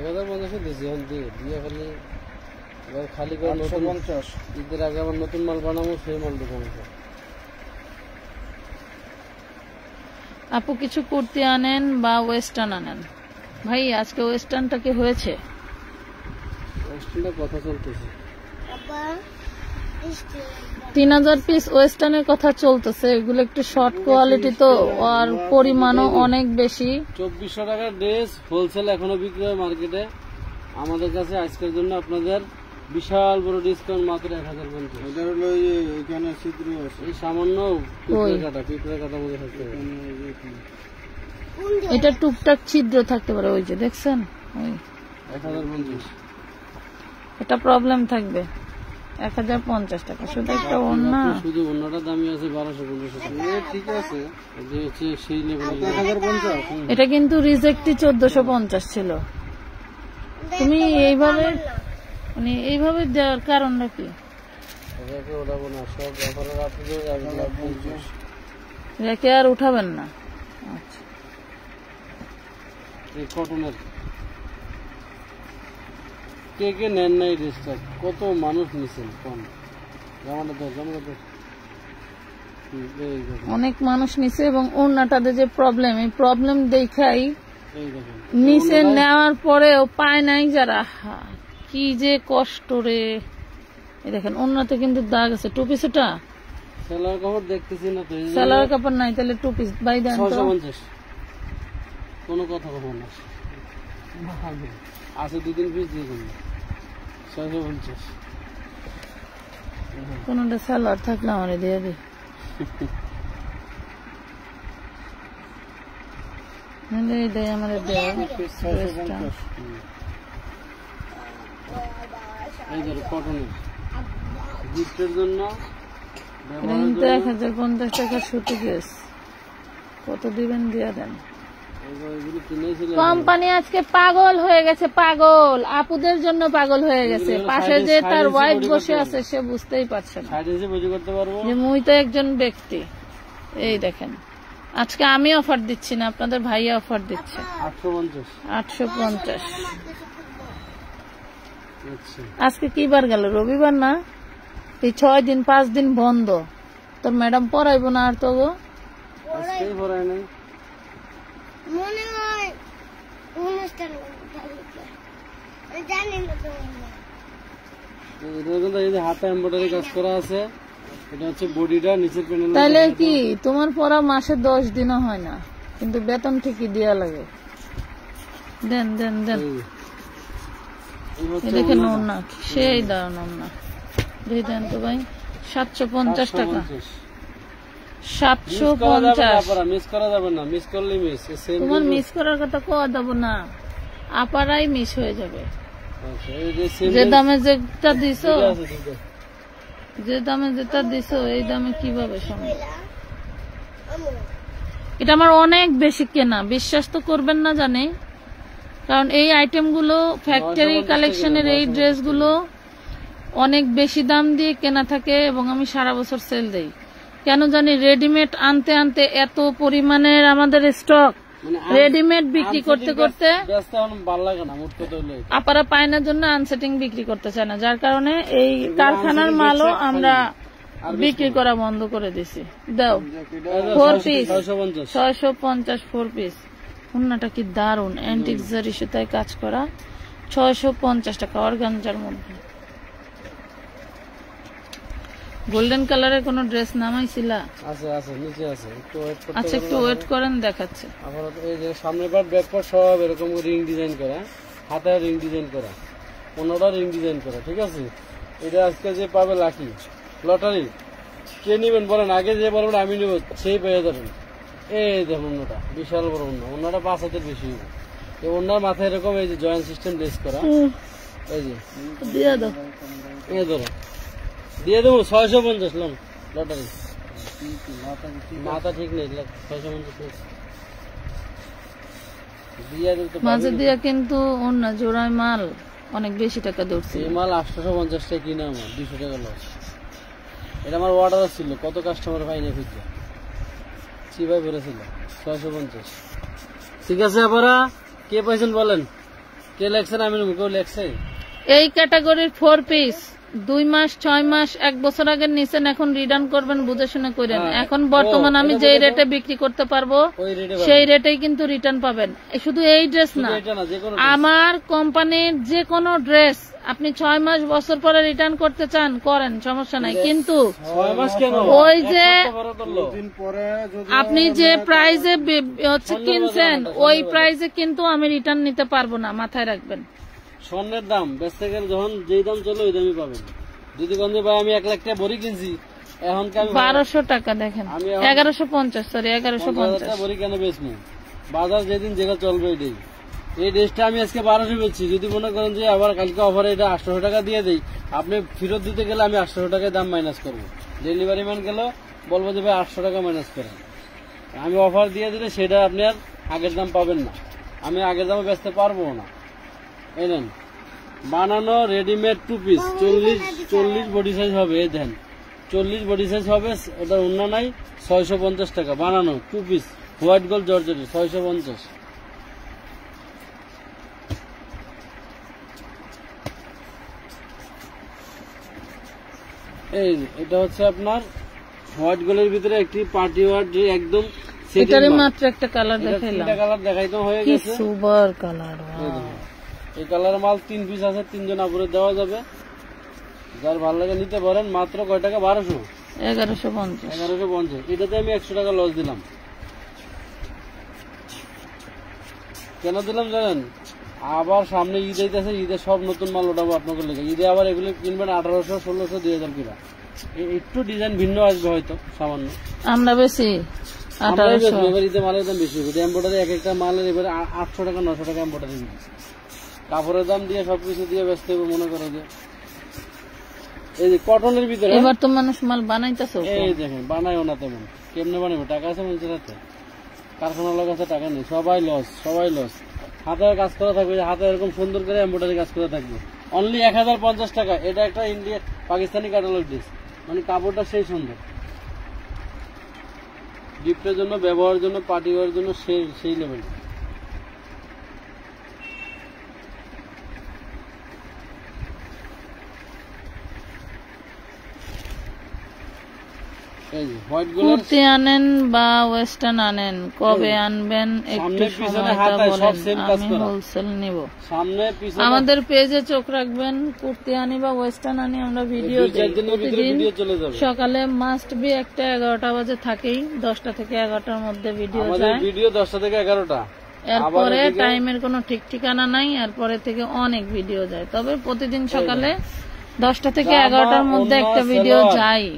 1050 দিয়েছি, এখন দিয়ে খালি এবার খালি করে নতুন 850। ঈদের আগে আবার নতুন মাল বানাবো, সেই মাল দেখাবো। আপু কিছু কুর্তি আনেন বা ওয়েস্টার্ন আনেন। ভাই আজকে ওয়েস্টার্নটা কি হয়েছে? ওয়েস্টার্নটা কথা চলতেছে। আব্বা 3000 পিস ওয়েস্টার্নের কথা চলতেছে। এগুলো একটু শর্ট কোয়ালিটি তো, আর পরিমাণও অনেক বেশি। 2400 টাকার ড্রেস হোলসেল এখনো বিক্রি হয় মার্কেটে। আমাদের কাছে আজকের জন্য আপনাদের বিশাল বড় ডিসকাউন্ট, মাত্র 1050। এটা হলো এখানে ছিদ্র আছে, এই সামান্য পিঁপড়ে কাটা মধ্যে থাকতে পারে। এটা টুকটাক ছিদ্র থাকতে পারে, ওই যে দেখছেন, ওই 1050। এটা প্রবলেম থাকবে। 1050 টাকা শুধু একটা ওড়না। শুধু ওড়নাটার দামই আছে 1250 টাকা। ঠিক আছে, যে হচ্ছে সেই লেভেলের 1050। এটা কিন্তু রিজেক্টই 1450 ছিল। তুমি এইভাবে মানে এইভাবে দেওয়ার কারণটা কি? এটাকে ওঠাবো না, সব ব্যাপারে রাখতে রেখে আর উঠাবেন না। আচ্ছা এই কটনের কে কে নেন নাই ড্রেসটা, কত মানুষ নিছেন কম। জামাটা তো অনেক মানুষ নিছে, এবং ওড়নাটাতে যে প্রবলেম, এই প্রবলেম দেখাই এই দেখেন নিচে নেওয়ার পরেও পায় নাই যারা। কি যে কষ্ট রে! এই দেখেন ওড়নাতে কিন্তু দাগ আছে। 2 পিস এটা সেলার কাপড় দেখতেছি না তো, সালোয়ার কাপড় নাই, তাহলে 2 পিস বাই দেন তো। 650। কোনো কথা কখন না, আছে 2-3 পিস দিয়ে দিন। 650। কোনটা সালোয়ার থাকলে আমার দিয়ে দিই। এইটাই আমার দেওয়া। 650। এই ধরো কটনের গিফটের জন্য, কিন্তু 1050 টাকা সুতি গেস কত দিবেন দিয়া দেন। এগুলো কিনেছিলেন। কোম্পানি আজকে পাগল হয়ে গেছে, পাগল আপুদের জন্য পাগল হয়ে গেছে। পাশে যে তার ওয়াইফ বসে আছে সে বুঝতেই পারছে না সাইডে এসে বুঝে করতে পারবো যে মুই তো একজন ব্যক্তি। এই দেখেন আজকে আমি অফার দিচ্ছি না, আপনাদের ভাইয়া অফার দিচ্ছে 850। 850। আচ্ছা আজকে কি বার গেল? রবিবার না? এই 6 দিন 5 দিন বন্ধ, তোর ম্যাডাম পড়াইবো না আর তো গো? আজকেই পড়ায় নাই মনে হয় অনুষ্ঠান জানি না তো। এটা কিন্তু এই যে হাতে এমব্রয়ডারি কাজ করা আছে, এটা হচ্ছে বডিটা নিচের প্যানেল। তাইলে কি তোমার পড়া মাসে 10 দিনও হয় না, কিন্তু বেতন ঠিকই দেওয়া লাগে। দেন দেন দেন। দেখে নোন না সেই দাঁড়ান না দিয়ে দেন তো ভাই। 750 টাকা। 750। মিস করা যাবে না, মিস করলে মিস। তোমার মিস করার কথা কোয়া দেবো না, আপারাই মিস হয়ে যাবে। যে দামে যেটা দিছো, যে দামে যেটা দিছো এই দামে কিভাবে সম্ভব? এটা আমার অনেক বেশি কেনা, বিশ্বাস তো করবেন না জানি, কারণ এই আইটেমগুলো ফ্যাক্টরি কালেকশনের এই ড্রেসগুলো অনেক বেশি দাম দিয়ে কেনা থাকে এবং আমি সারা বছর সেল দেই। কেন জানি রেডিমেড আনতে আনতে এত পরিমাণের আমাদের স্টক, রেডিমেড বিক্রি করতে করতে আপারা পায়নার জন্য আনসেটিং বিক্রি করতে চায় না, যার কারণে এই কারখানার মালও আমরা বিক্রি করা বন্ধ করে দিছি। দাও 4 পিস 650 4 পিস। উন্নাটা কি দারুন, অ্যান্টিক জারি সুতায় কাজ করা, 650 টাকা অর্গানজার মধ্যে। গোল্ডেন কালারের কোন ড্রেস নামাইছিলা? আছে আছে নিচে আছে, একটু ওয়েট করতে। আচ্ছা একটু ওয়েট করেন, দেখাচ্ছে। আপাতত এই যে সামনের পার্ট ব্যাক পার্ট সব এরকম রিং ডিজাইন করা, হাতে রিং ডিজাইন করা, কোনটা রিং ডিজাইন করা, ঠিক আছে। এটা আজকে যে পাবে লাকি লটারি, কে নেবেন বলেন? আগে যে বলবেন আমি নেব সেই পেয়ে যাবেন। এই দেখুন অন্যটা বিশাল বড় অন্য, অন্যটা 5 হাতের বেশি হবে। এই অন্যার মাথায় এরকম এই যে জয়েন্ট সিস্টেম লেস করা, এই যে দিয়ে দাও, এই ধরো দিয়ে দেবো 650 লোন লটারি। মাথা ঠিক নেই, 650 দিয়ে দেবো। মাঝে দিয়া কিন্তু অন্য জোড়ায় মাল অনেক বেশি টাকা ধরছে। এই মাল 850 টাকা কিনা, আমার 200 টাকা লস। এটা আমার অর্ডার ছিল, কত কাস্টমার পাইনি খুঁজছে, চিবাই ভরেছিল 650। ঠিক আছে আপনারা কে পাইছেন বলেন? কে লেখছেন? আমি কেউ লেখছে? এই ক্যাটাগরির 4 পিস 2 মাস 6 মাস 1 বছর আগে নিছেন, এখন রিটার্ন করবেন, বুঝে শুনে করেন। এখন বর্তমান আমি যে রেটে বিক্রি করতে পারবো সেই রেটেই কিন্তু রিটার্ন পাবেন। শুধু এই ড্রেস না, আমার কোম্পানির যে কোনো ড্রেস আপনি 6 মাস বছর পরে রিটার্ন করতে চান করেন, সমস্যা নাই। কিন্তু ওই যে আপনি যে প্রাইজে হচ্ছে কিনছেন ওই প্রাইজে কিন্তু আমি রিটার্ন নিতে পারবো না, মাথায় রাখবেন। স্বর্ণের দাম বেচতে গেলে যখন যেই দাম চলে ওই দামই পাবেন। যদি গন্ধে ভাই আমি 1 লাখ টাকা ভরি কিনছি, এখন 1200 টাকা দেখেন, 1150 সরি 1150 ভরি কেন বেচবো? বাজার যেদিন যেটা চলবে ওইটাই। এই ড্রেসটা আমি আজকে 1200 বেচছি, যদি মনে করেন যে আবার কালকে অফারে এটা 800 টাকা দিয়ে দেই, আপনি ফেরত দিতে গেলে আমি 800 টাকায় দাম মাইনাস করবো। ডেলিভারি ম্যান গেল বলবো যে ভাই 800 টাকা মাইনাস করেন। আমি অফার দিয়ে দিলে সেটা আপনি আর আগের দাম পাবেন না, আমি আগের দামে বেচতে পারবো না। এই নেন বানানো রেডিমেড 2 পিস 40 বডি সাইজ হবে, এই দেন 40 বডি সাইজ হবে। ওটা অন্য নাই, 650 টাকা বানানো 2 পিস হোয়াইট গোল্ড জর্জেটের 650। এই এটা হচ্ছে আপনার হোয়াইট গোল্ডের ভিতরে একটি পার্টি ওয়ার, যে একদম এটারই মাত্র একটা কালার দেখাইলাম, তিনটা কালার দেখাইতে হয়ে কি গেছে। Super colour. এই কালার মাল 3 পিস আছে, 3 জন আপুরে দেওয়া যাবে, যার ভালো লাগে নিতে পারেন। মাত্র কয় টাকা? 1150। 1150। এটাতে আমি 100 টাকা লস দিলাম। কেন দিলাম জানেন? আবার সামনে ঈদ আইতেছে, ঈদে সব নতুন মাল ওঠাবো আপনাদের লেগে। ঈদে আবার এগুলো কিনবেন 1800 1600 2000 কিনা। একটু ডিজাইন ভিন্ন আসবে হয়তো সামান্য, আমরা বেশি 1800। এবার ঈদে মালের দাম বেশি হবে। এমব্রয়ডারি এক একটা মালের এবারে 800 টাকা 900 টাকা এমব্রয়ডারি। কাপড়ের দাম দিয়ে সবকিছু দিয়ে ব্যস্ত হবে, মনে করো যে এই যে কটনের ভিতরে এবার তো মানুষ মাল বানাইতেছে। এই দেখেন বানায়ও না তেমন, কেমনে বানাবো? টাকা আছে মানুষের হাতে, কারখানার লোক আছে, টাকা নেই, সবাই লস, সবাই লস। হাতে কাজ করা থাকবে, হাতে এরকম সুন্দর করে এমব্রয়ডারি কাজ করা থাকবে, অনলি 1050 টাকা। এটা একটা ইন্ডিয়া পাকিস্তানি ক্যাটালগ ড্রেস, মানে কাপড়টা সেই সুন্দর, গিফটের জন্য, ব্যবহারের জন্য, পার্টি ওয়ার জন্য সেই লেভেল। কুর্তি আনেন বা ওয়েস্টার্ন আনেন, কবে আনবেন একটু সময়টা বলেন, আমি হোলসেল নিব। আমাদের পেজে চোখ রাখবেন, কুর্তি আনি বা ওয়েস্টার্ন আনি আমরা ভিডিও দিই প্রতিদিন সকালে, মাস্ট বি একটা 11টা বাজে থাকেই, 10টা থেকে 11টার মধ্যে ভিডিও যায়, ভিডিও 10টা থেকে 11টা। এরপরে টাইমের কোনো ঠিক ঠিকানা নাই, এরপরে থেকে অনেক ভিডিও যায়, তবে প্রতিদিন সকালে 10টা থেকে 11টার মধ্যে একটা ভিডিও যায়।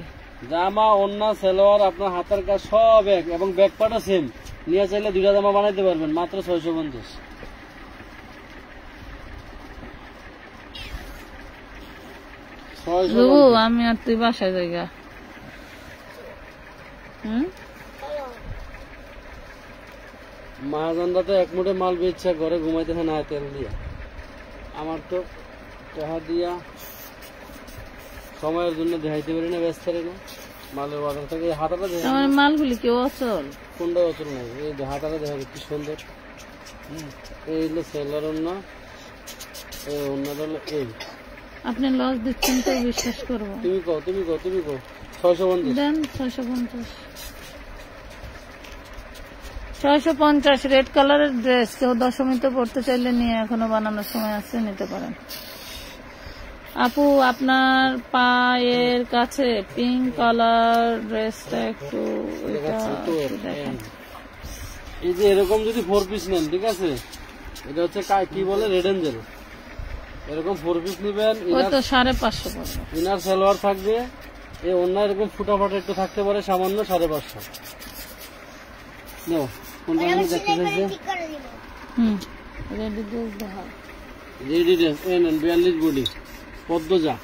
জামা, ওন্না, সালোয়ার, আপনার হাতের কাজ সব এক, এবং ব্যাক পার্টও সেম। নিয়ে চাইলে 2টা জামা বানাইতে পারবেন মাত্র 650। আমি আর তুই বাসায় জায়গা। মহাজনরা তো এক মুঠে মাল বেচছে, ঘরে ঘুমাইতেছে না তেল দিয়া। আমার তো টাকা দিয়া সময়ের জন্য দেখাইতে পারি না, ব্যস্ত না, মালের বাজার থেকে হাতাটা দেখা, মালগুলি কেউ অচল, কোনটা অচল নাই, এই হাতাটা দেখা কি সুন্দর। এই হলো সেলার ওন্না, এই ওন্নাটা হলো এই। আপনি লস দিচ্ছেন তো বিশ্বাস করবো। তুমি কও 650 দেন, 650 রেড কালারের ড্রেস, কেউ দশমীতে পড়তে চাইলে নিয়ে এখনো বানানোর সময় আছে, নিতে পারেন। আপু আপনার পায়ের কাছে পিঙ্ক কালার ড্রেসটা একটু দেখেন। এই যে এরকম যদি 4 পিস নেন, ঠিক আছে, এটা হচ্ছে কি বলে, রেড এঞ্জেল, এরকম 4 পিস নিবেন, ওই তো 550 পড়বে। ইনার সালোয়ার থাকবে, এই অন্য এরকম ফুটাফাটা একটু থাকতে পারে সামান্য, 550। নাও কোনটা আমি দেখতে চাইছি। রেডি ড্রেস দেখা, রেডি ড্রেস এই নেন, 42 বডি, পদ্মজা,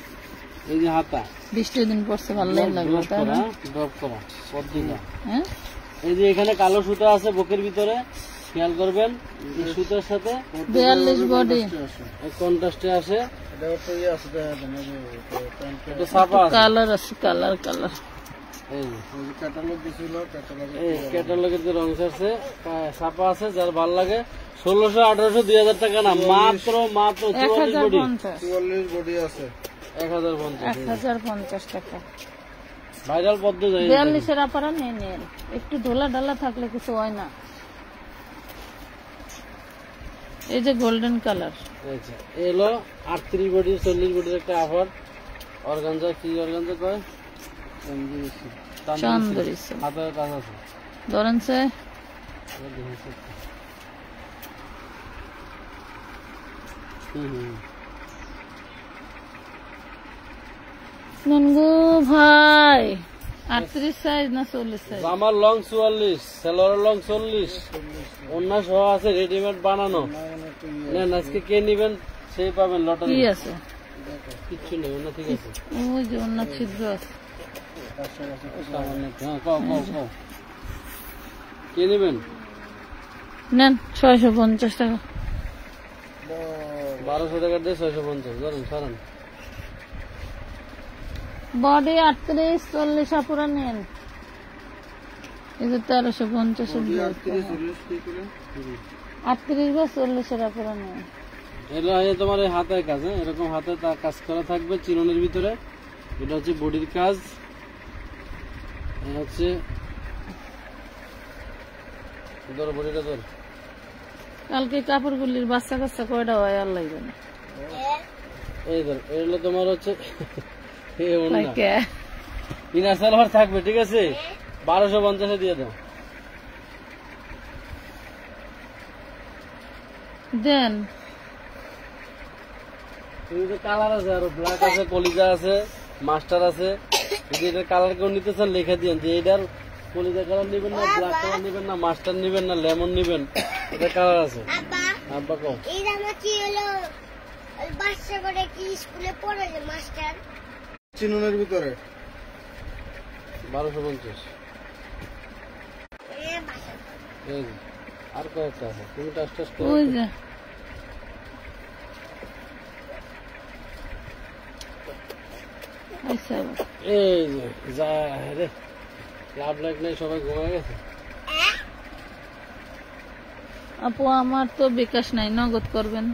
এই যে হাতা, 20 দিন পরছে ভালো লাগবে, তাই না? ড্রপ করা পদ্মজা। হ্যাঁ, এই যে এখানে কালো সুতা আছে বুকের ভিতরে, খেয়াল করবেন, এই সুতার সাথে 42 বডি কন্ট্রাস্টে আসে, এটা ছাপা আছে, কালার আছে, কালার এই ক্যাটালগের যে রং আছে, ছাপা আছে, যার ভালো লাগে। 1600, 1800, 2000 টাকা না, মাত্র 44 বডি, 44 বডি আছে, 1050 টাকা। ভাইরাল পদ্ম যায় 42 আপনারা নিয়ে নেন, একটু ঢোলা ঢালা থাকলে কিছু হয় না। এই যে গোল্ডেন কালার, এলো 38 বডি, 40 বডির একটা অফার। অর্গানজা, কি অর্গানজা কয়, চান্দরি হাতের কাজ আছে, ধরেন সে ননগো ভাই। 38 সাইজ না 40 সাইজ? আমার লং 44, সেলোয়ার লং 40, অন্য সহ আছে, রেডিমেড বানানো। নেন, আজকে কে নিবেন সেই পাবেন লটারি। কি আছে? কিচ্ছু নেই, অন্য ঠিক আছে, ওই যে অন্য ছিদ্র আছে। কে নিবেন? নেন 650 টাকা। 1200 টাকা দিয়ে 650, ধরেন সারান। বডি 38, 40 আপুরা নেন। এই যে 1350 38 বা 40 আপুরা নেন। এটা হচ্ছে তোমার এই হাতের কাজ, এরকম হাতে কাজ করা থাকবে চিরনের ভিতরে। এটা হচ্ছে বডির কাজ, এটা হচ্ছে ধর বডিটা ধর। কালকে কাপড়গুলির বাচ্চা কাচ্চা কয়টা হয় আল্লাহ জানে। এই ধর, এগুলো তোমার হচ্ছে ইনার সালোয়ার থাকবে, ঠিক আছে, 1250 দিয়ে দাও। দেন কালার আছে, আরো ব্ল্যাক আছে, কলিজা আছে, মাস্টার আছে। যদি এটার কালার কেউ নিতে চান লিখে দিন যে এটার কলিজা কালার নিবেন না, ব্ল্যাক কালার নিবেন না, মাস্টার নিবেন না, লেমন নিবেন, এটা কালার আছে। আব্বা কও, এই জামা কি হলো? বাচ্চা করে কি স্কুলে পড়ে যে মাস্টার চিনুনের ভিতরে 1250। এই যে, আর কয়েকটা আছে, তুমি টাচ টাচ করো। ওই যে আচ্ছা এই যে যা রে, লাভ লাইক নাই, সবাই ঘুমায় গেছে। আপু আমার তো বিকাশ নাই, নগদ করবেন।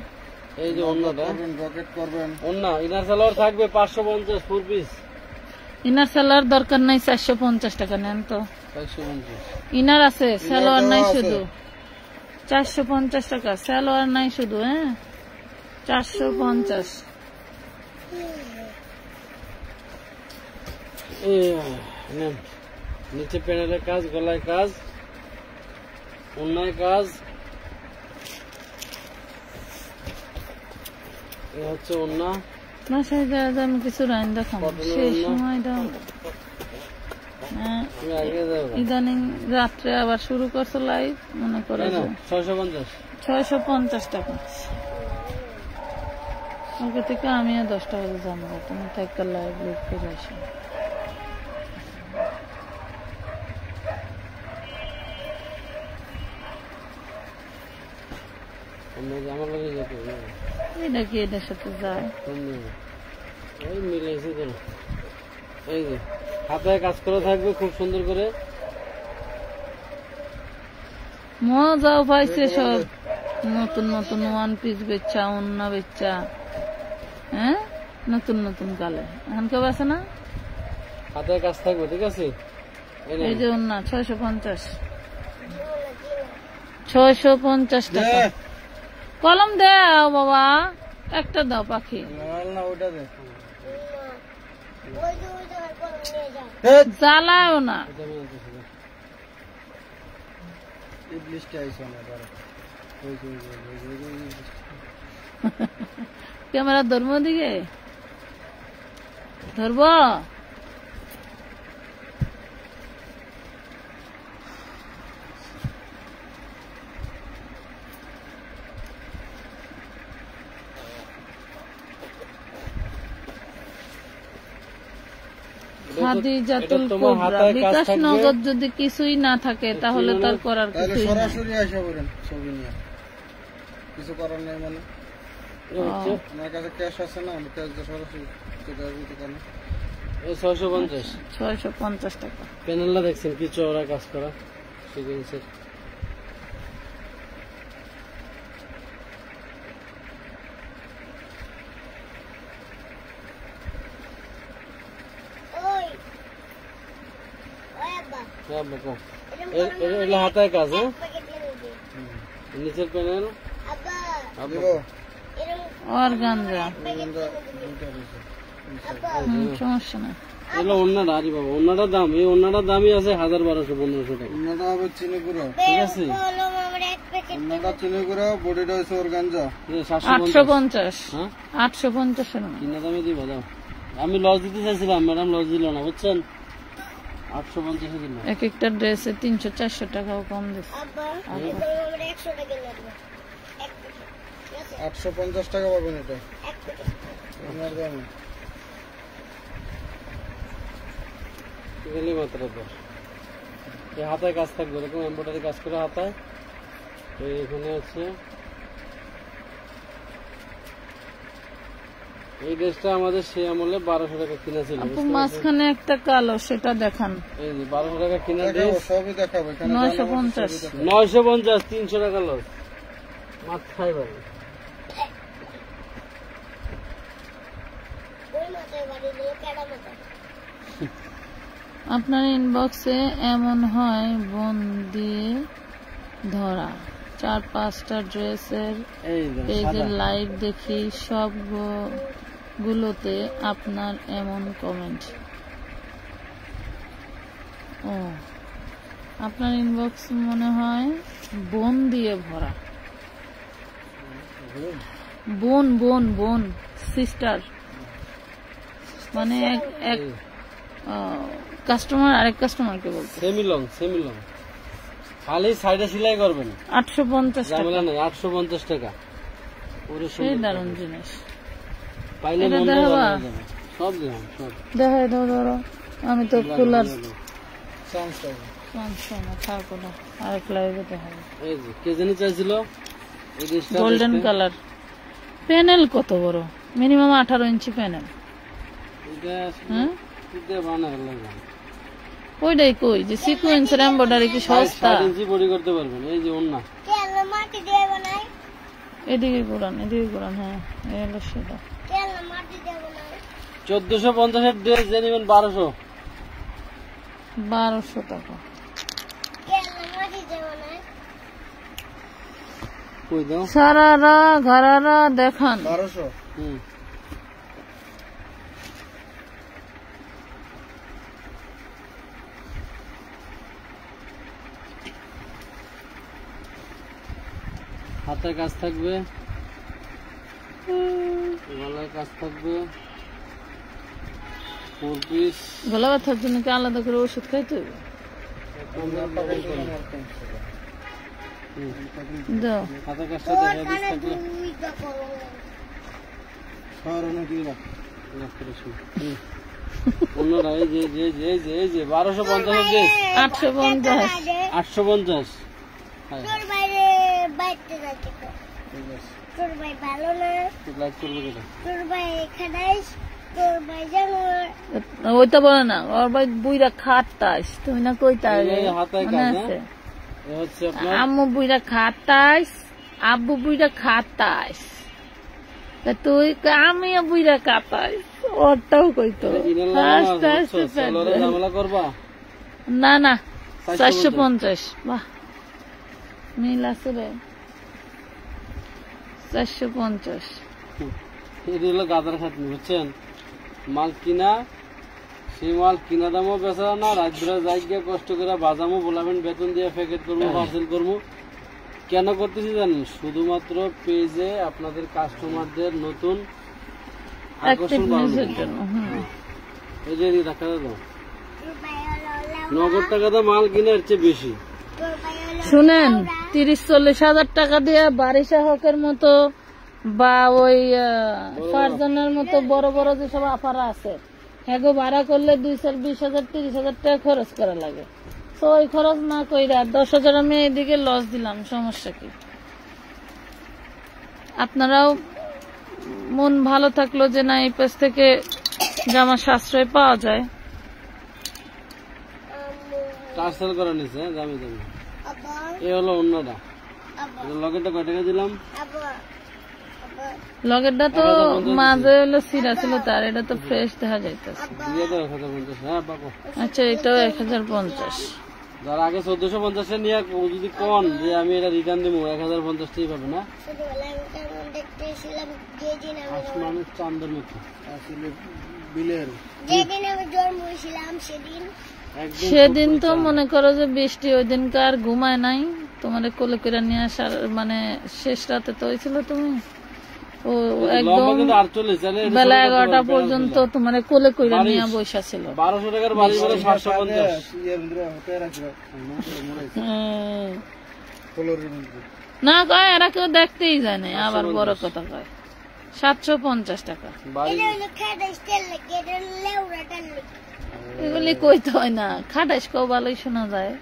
এই যে অন্যটা, রকেট করবেন। অন্য ইনার সালোয়ার থাকবে 550 ফুল পিস। ইনার সালোয়ার দরকার নাই, 450 টাকা নেন তো। 450। ইনার আছে, সালোয়ার নাই শুধু। 450 টাকা, সালোয়ার নাই শুধু। হ্যাঁ 450। নেন, নিচে প্যানেলের কাজ, গলায় কাজ, অন্যায় কাজ। এ হচ্ছে অন্যা। বাসায় যা আমি কিছু রাইন দেখাবো, সেই সময় দাও। তুমি আগে যাও। ইদানিং রাত্রে আবার শুরু করছো লাইভ, মনে করে 650। 650 টাকা। ওকে থেকে আমিও 10 টাকা জানবো, তুমি তো একটা লাইভ লিভ করে আসো। আমার কাছে যেতে এটা কি এটার সাথে যায়? ওই মিলাইছে তো। এই যে হাতায় কাজ করা থাকবে খুব সুন্দর করে। মজাও পাইছে সব, নতুন নতুন ওয়ান পিস বেচা, অন্য বেচা। হ্যাঁ নতুন নতুন কালে এখন কেউ আছে না। হাতায় কাজ থাকবে, ঠিক আছে। এই যে অন্য 650। 650 টাকা। কলম দাও বাবা, একটা দাও পাখি। জ্বালাও না, ক্যামেরা ধরবো দিকে ধরবো। খাদিজাতুল কুবরা। বিকাশ নগদ যদি কিছুই না থাকে তাহলে তার করার কিছুই না। সরাসরি আসা বলেন ছবি নিয়ে, কিছু করার নাই। মানে আমার কাছে ক্যাশ আছে না, আমি ক্যাশ দিয়ে সরাসরি 650। 650 টাকা। প্যানেলটা দেখছেন কি চওড়া কাজ করা, সিকোয়েন্সের। হাতায় কাজ। হ্যাঁ নিচের প্যানেল অর্গানজা, সমস্যা নাই। এগুলো অন্যটা, আরে বাবা অন্যটার দাম, এই অন্যটার দামই আছে 1200-1500 টাকা। অন্যটা হবে চিনি গুঁড়ো, ঠিক আছে। অন্যটা চিনি গুঁড়ো, বডিটা হচ্ছে অর্গানজা। 850। হ্যাঁ 850 কিনা দামে দিব দাও। আমি লস দিতে চাইছিলাম, ম্যাডাম লস দিল না, বুঝছেন। 850 দিল। এক একটা ড্রেসে 300-400 টাকাও কম দিচ্ছে। 850 টাকা পাবেন এটা। মাত্র হাতায় কাজ থাকবে, এরকম এমব্রয়ডারি কাজ করে হাতায়। তো এখানে আছে এই ড্রেসটা আমাদের সেই আমলে 1200 টাকা কিনা ছিল। মাঝখানে একটা কালো, সেটা দেখান। এই যে 1200 টাকা কিনা ড্রেস, সবই দেখাবো। 950। 950, 300 টাকা লস মাথায় বাড়ি। আপনার ইনবক্সে এমন হয় বোন দিয়ে ধরা 4-5টা ড্রেসের পেজের লাইভ দেখি, সব গুলোতে আপনার এমন কমেন্ট। ও আপনার ইনবক্স মনে হয় বোন দিয়ে ভরা। বোন বোন বোন সিস্টার, মানে এক কাস্টমার আরেক কাস্টমারকে বলছে সেমিলং খালি সাইডে সেলাই করবেন। 850 টাকা। ঝামেলা নেই, 850 টাকা। সেই দারুণ জিনিস। পাইলে সব দিলাম সব। দেখাই দাও ধরো, আমি তো কুলার চান্স থাকবো না, আরেক লাইভে দেখাবো। এই যে কে জানি চাইছিল এই জিনিসটা গোল্ডেন দেখতে। কালার প্যানেল কত বড়, মিনিমাম 18 ইঞ্চি প্যানেল। এটা হ্যাঁ কিতে বানায় লাগে ওইটাই কই যে সিকোয়েন্সের এমব্রয়ডারি কি সস্তা। 7 ইঞ্চি বডি করতে পারবেন। এই যে ওন্না কেন মাটি দিয়ে বানাই? এদিকে ঘোরান, এদিকে ঘোরান। হ্যাঁ এই হলো সেটা। কেন মাটি দিয়ে বানাই? 1450 এর ড্রেস যে নেবেন 1200। 1200 টাকা। কেন মাটি দিয়ে বানাই? কই দাও। সারারা ঘরারা দেখান। 1200 হুম হাতে কাজ থাকবে, গলায় কাজ থাকবে, 4 পিস। গলা ব্যথার জন্য কি আলাদা করে ওষুধ খাইতে হবে? দাও হাতে কাজটা দেখা দিস থাকলে তুই তো করো। সরানো দিয়ে রাখ। অন্যরা এই যে যে যে যে এই যে 1250 এর ড্রেস 850। 850। তোর বাইরে বাইতে যাচ্ছে তো। ঠিক আছে তোর ভাই ভালো না, লাইক করবে কেটা? তোর ভাই খাদাইস, তোর ভাই জানোয়ার। ওইটা বলে না, ওর ভাই বুইরা খাটাইস, তুমি না কইতা এই হাতায় মনে কাজ, আছে? এ হচ্ছে আপনার আম্মু বুইরা খাটাইস, আব্বু বুইরা খাটাইস, তা তুই আমিও বুইরা কাটাইস, ওরটাও কইতো। ইনার আস্তে আস্তে সালোয়ারে ঝামেলা করবা। না না 450। 450। বাহ মিল আছে রে। 450। এটি হলো গাদার খাটনি, বুঝছেন? মাল কিনা, সেই মাল কিনা দামও বেচা না, রাত বেলা যাই গিয়ে কষ্ট করে বাজামো, বলাবেন বেতন দিয়ে প্যাকেট করবো, পার্সেল করবো। কেন করতেছি জানেন? শুধুমাত্র পেজে আপনাদের কাস্টমারদের নতুন আকর্ষণ অ্যাক্টিভনেসের বাড়ানোর জন্য। জন্য। এই যে টাকা দাও, তোর ভাই হলো নগদ টাকা দাও, মাল কিনে এর চেয়ে বেশি। তোর ভাই হলো শুনেন, 30-40 হাজার টাকা দিয়ে বারিশা হকের মতো বা ওই ফারজানার মতো বড় বড় যেসব আফারা আছে, হ্যাগো ভাড়া করলে 20,000-20,000-30,000 টাকা খরচ করা লাগে। তো ওই খরচ না কইরা 10,000 আমি এদিকে লস দিলাম, সমস্যা কি? আপনারাও মন ভালো থাকলো যে না এই পেজ থেকে জামা সাশ্রয় পাওয়া যায়। টার্সেল করে নিছে, দামি দামি। আব্বা, এই হলো অন্যটা। আব্বা, লগেটটা কয় টাকা দিলাম? আব্বা, আব্বা, লগেরটা তো মাঝে হলো সিরা ছিল তার, এটা তো ফ্রেশ দেখা যাইতেছে। দিয়ে দাও 1050। হ্যাঁ বাবা, আচ্ছা এটাও 1050। যারা আগে 1450 নিয়ে যদি কোন যে আমি এটা রিটার্ন দিব 1050 টাই পাবে না। ছোটবেলায় আমি কেমন দেখতেছিলাম, যেদিন আমি আসমানের চাঁদের মতো আসলে বিলের জন্ম হয়েছিলাম সেদিন একদম। সেদিন তো মনে করো যে বৃষ্টি, ওই দিনকার ঘুমায় নাই, তোমার কোলে করে নিয়ে আসার মানে শেষ রাতে তো হয়েছিল তুমি, ও একদম লম্বা কিন্তু 48 চালে এটা বেলা ছোট করতে 11টা পারবে, পর্যন্ত তোমার কোলে করে নিয়ে বসা ছিল। 1200 টাকার বাড়ি করে 750। ইয়ের মধ্যে হতে রাখবে কলরের মধ্যে না কয় এরা কেউ দেখতেই যায় না, আবার বড় কথা কয় 750 টাকা। বাড়ি এটা হলো খাদাইস তেল লাগে, এটা হলো লেউড়াটা লাগে। এগুলি কইতে হয় না, খাটাইস কেউ ভালোই শোনা যায়,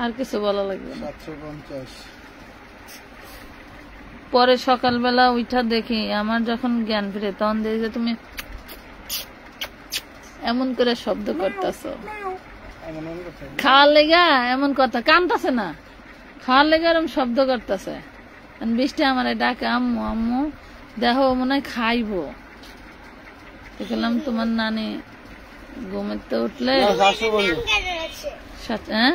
আর কিছু বলা লাগবে না। 750 পরে সকালবেলা উঠা দেখি, আমার যখন জ্ঞান ফিরে তখন দেখি যে তুমি এমন করে শব্দ করতেছ, এমন এমন কথা খাওয়ার লেগা এমন কথা, কানতাছে না, খাওয়ার লেগা এরকম শব্দ করতেছে। বৃষ্টি আমার ডাকে, আম্মু আম্মু দেখো মনে হয় খাইবো। দেখলাম তোমার নানি ঘুমেতে উঠলে না, 750। নাম কেটে রাখছে, হ্যাঁ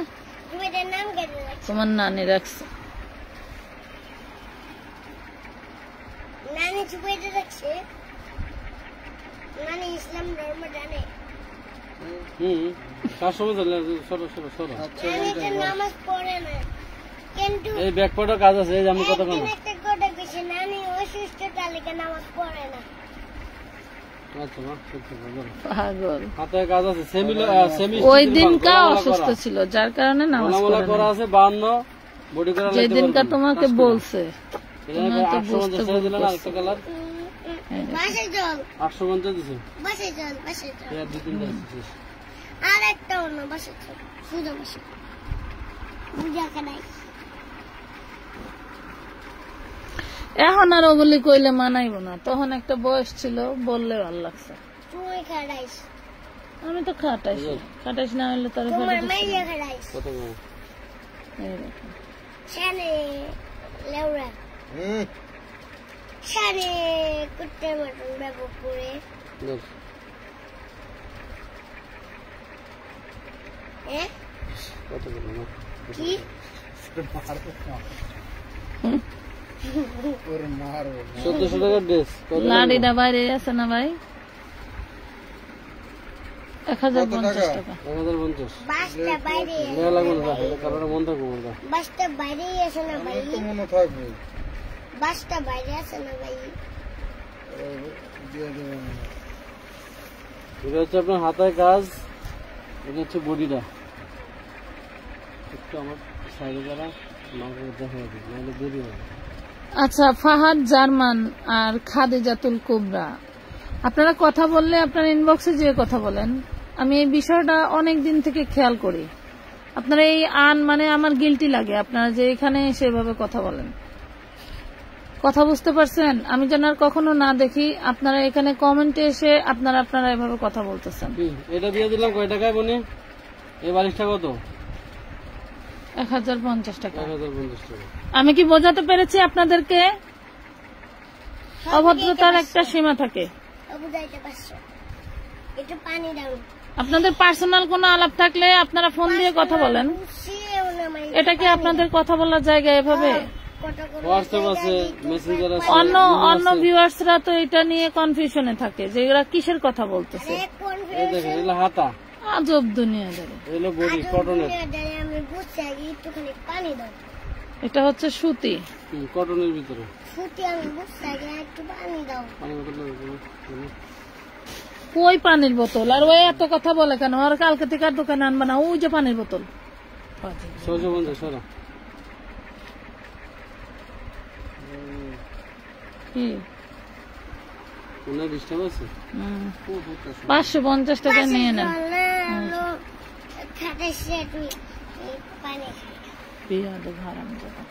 তুমি এটার নাম কেটে রাখছে। তোমার নানি রাখছে। নানি চুপাইতে রাখছে, নানি ইসলাম ধর্ম জানে, তার সময় চলে সরো সরো সরো। নানি তো নামাজ পড়ে না, কিন্তু এই ব্যাকপার্টের কাজ আছে, এই যে আমি কথা একদিন বললাম। একটা কথা কইছে, নানি অসুস্থ তালিকা নামাজ পড়ে না। আচ্ছা মা, ঠিক আছে, বলো। পাগল। হাতে কাজ আছে, সেমি ওই দিনকা অসুস্থ ছিল, যার কারণে নামাজ পড়ে করা না। আছে 52 বডি করা যে দিনকা তোমাকে বলছে, এটা 850 টাকা দিলেন, আরেকটা কালার বাসে চল 850 দিছে বাসে চল এর 2-3টা আছে আর একটা অন্য বাসে চল শুধু বাসে বুঝা কানাই এখন আর ওগুলি কইলে মানাইব না, তখন একটা বয়স ছিল, বললে ভালো লাগছে। তুই খাড়াইস আমি তো খাটাইস না হলে তার তোমার মাইয়া খাড়াইস কত বড় শানে লেউরা শানে কুত্তে মতন ব্যবহার করে দেখ কত বড় না কি ওরে মারো 1400 টাকার ড্রেস লাড়িটা বাইরে আছে না ভাই? 1050 টাকা। 1050 বাসটা বাইরে নেওয়া লাগবে না, এটা কারণে মন থাকবো না। বাসটা বাইরে আছে না ভাই তো মনে থাকবে বাসটা বাইরে আছে না ভাই দিয়ে দেবেন। এটা হচ্ছে আপনার হাতায় কাজ, এটা হচ্ছে বডিটা একটু আমার সাইডে যারা মাকে দেখা যাবে নাহলে দেরি হবে। আচ্ছা, ফাহাদ জার্মান আর খাদিজাতুল কুবরা, আপনারা কথা বললে আপনার ইনবক্সে যেয়ে কথা বলেন। আমি এই বিষয়টা অনেক দিন থেকে খেয়াল করি। আপনারা এই মানে আমার গিল্টি লাগে আপনারা যে এখানে সেভাবে কথা বলেন। কথা বুঝতে পারছেন? আমি যেন আর কখনো না দেখি আপনারা এখানে কমেন্টে এসে আপনারা এভাবে কথা বলতেছেন। এটা দিয়ে দিলাম কয় টাকায় বনে? এই বালিশটা কত? 1050 টাকা। 1050 টাকা। আমি কি বোঝাতে পেরেছি আপনাদেরকে? অভদ্রতার একটা সীমা থাকে। বুঝাইতে পারছো একটু পানি দাও আপনাদের পার্সোনাল কোনো আলাপ থাকলে আপনারা ফোন দিয়ে কথা বলেন। এটা কি আপনাদের কথা বলার জায়গা এভাবে? হোয়াটসঅ্যাপ আছে, মেসেঞ্জার আছে। অন্য ভিউয়ার্সরা তো এটা নিয়ে কনফিউশনে থাকে যে এরা কিসের কথা বলতেছে। এই দেখেন এগুলো হাতা, আজব দুনিয়াদারি। এগুলো বডি কটনের। আমি বুঝছি একটুখানি পানি দাও। এটা হচ্ছে সুতি, কটনের ভিতরে সুতি। আমি বুঝছি একটু পানি দাও। পানি বোতল কই পানির বোতল? আর ওই এত কথা বলে কেন? আর কালকে থেকে আর দোকানে আনবা না, ওই যে পানির বোতল। 650 সরা কি কোনো ডিস্টার্ব আছে? 550 টাকা নিয়ে নেন। খাটাইছে তুই পানি বিয়াদব হারামজাদা।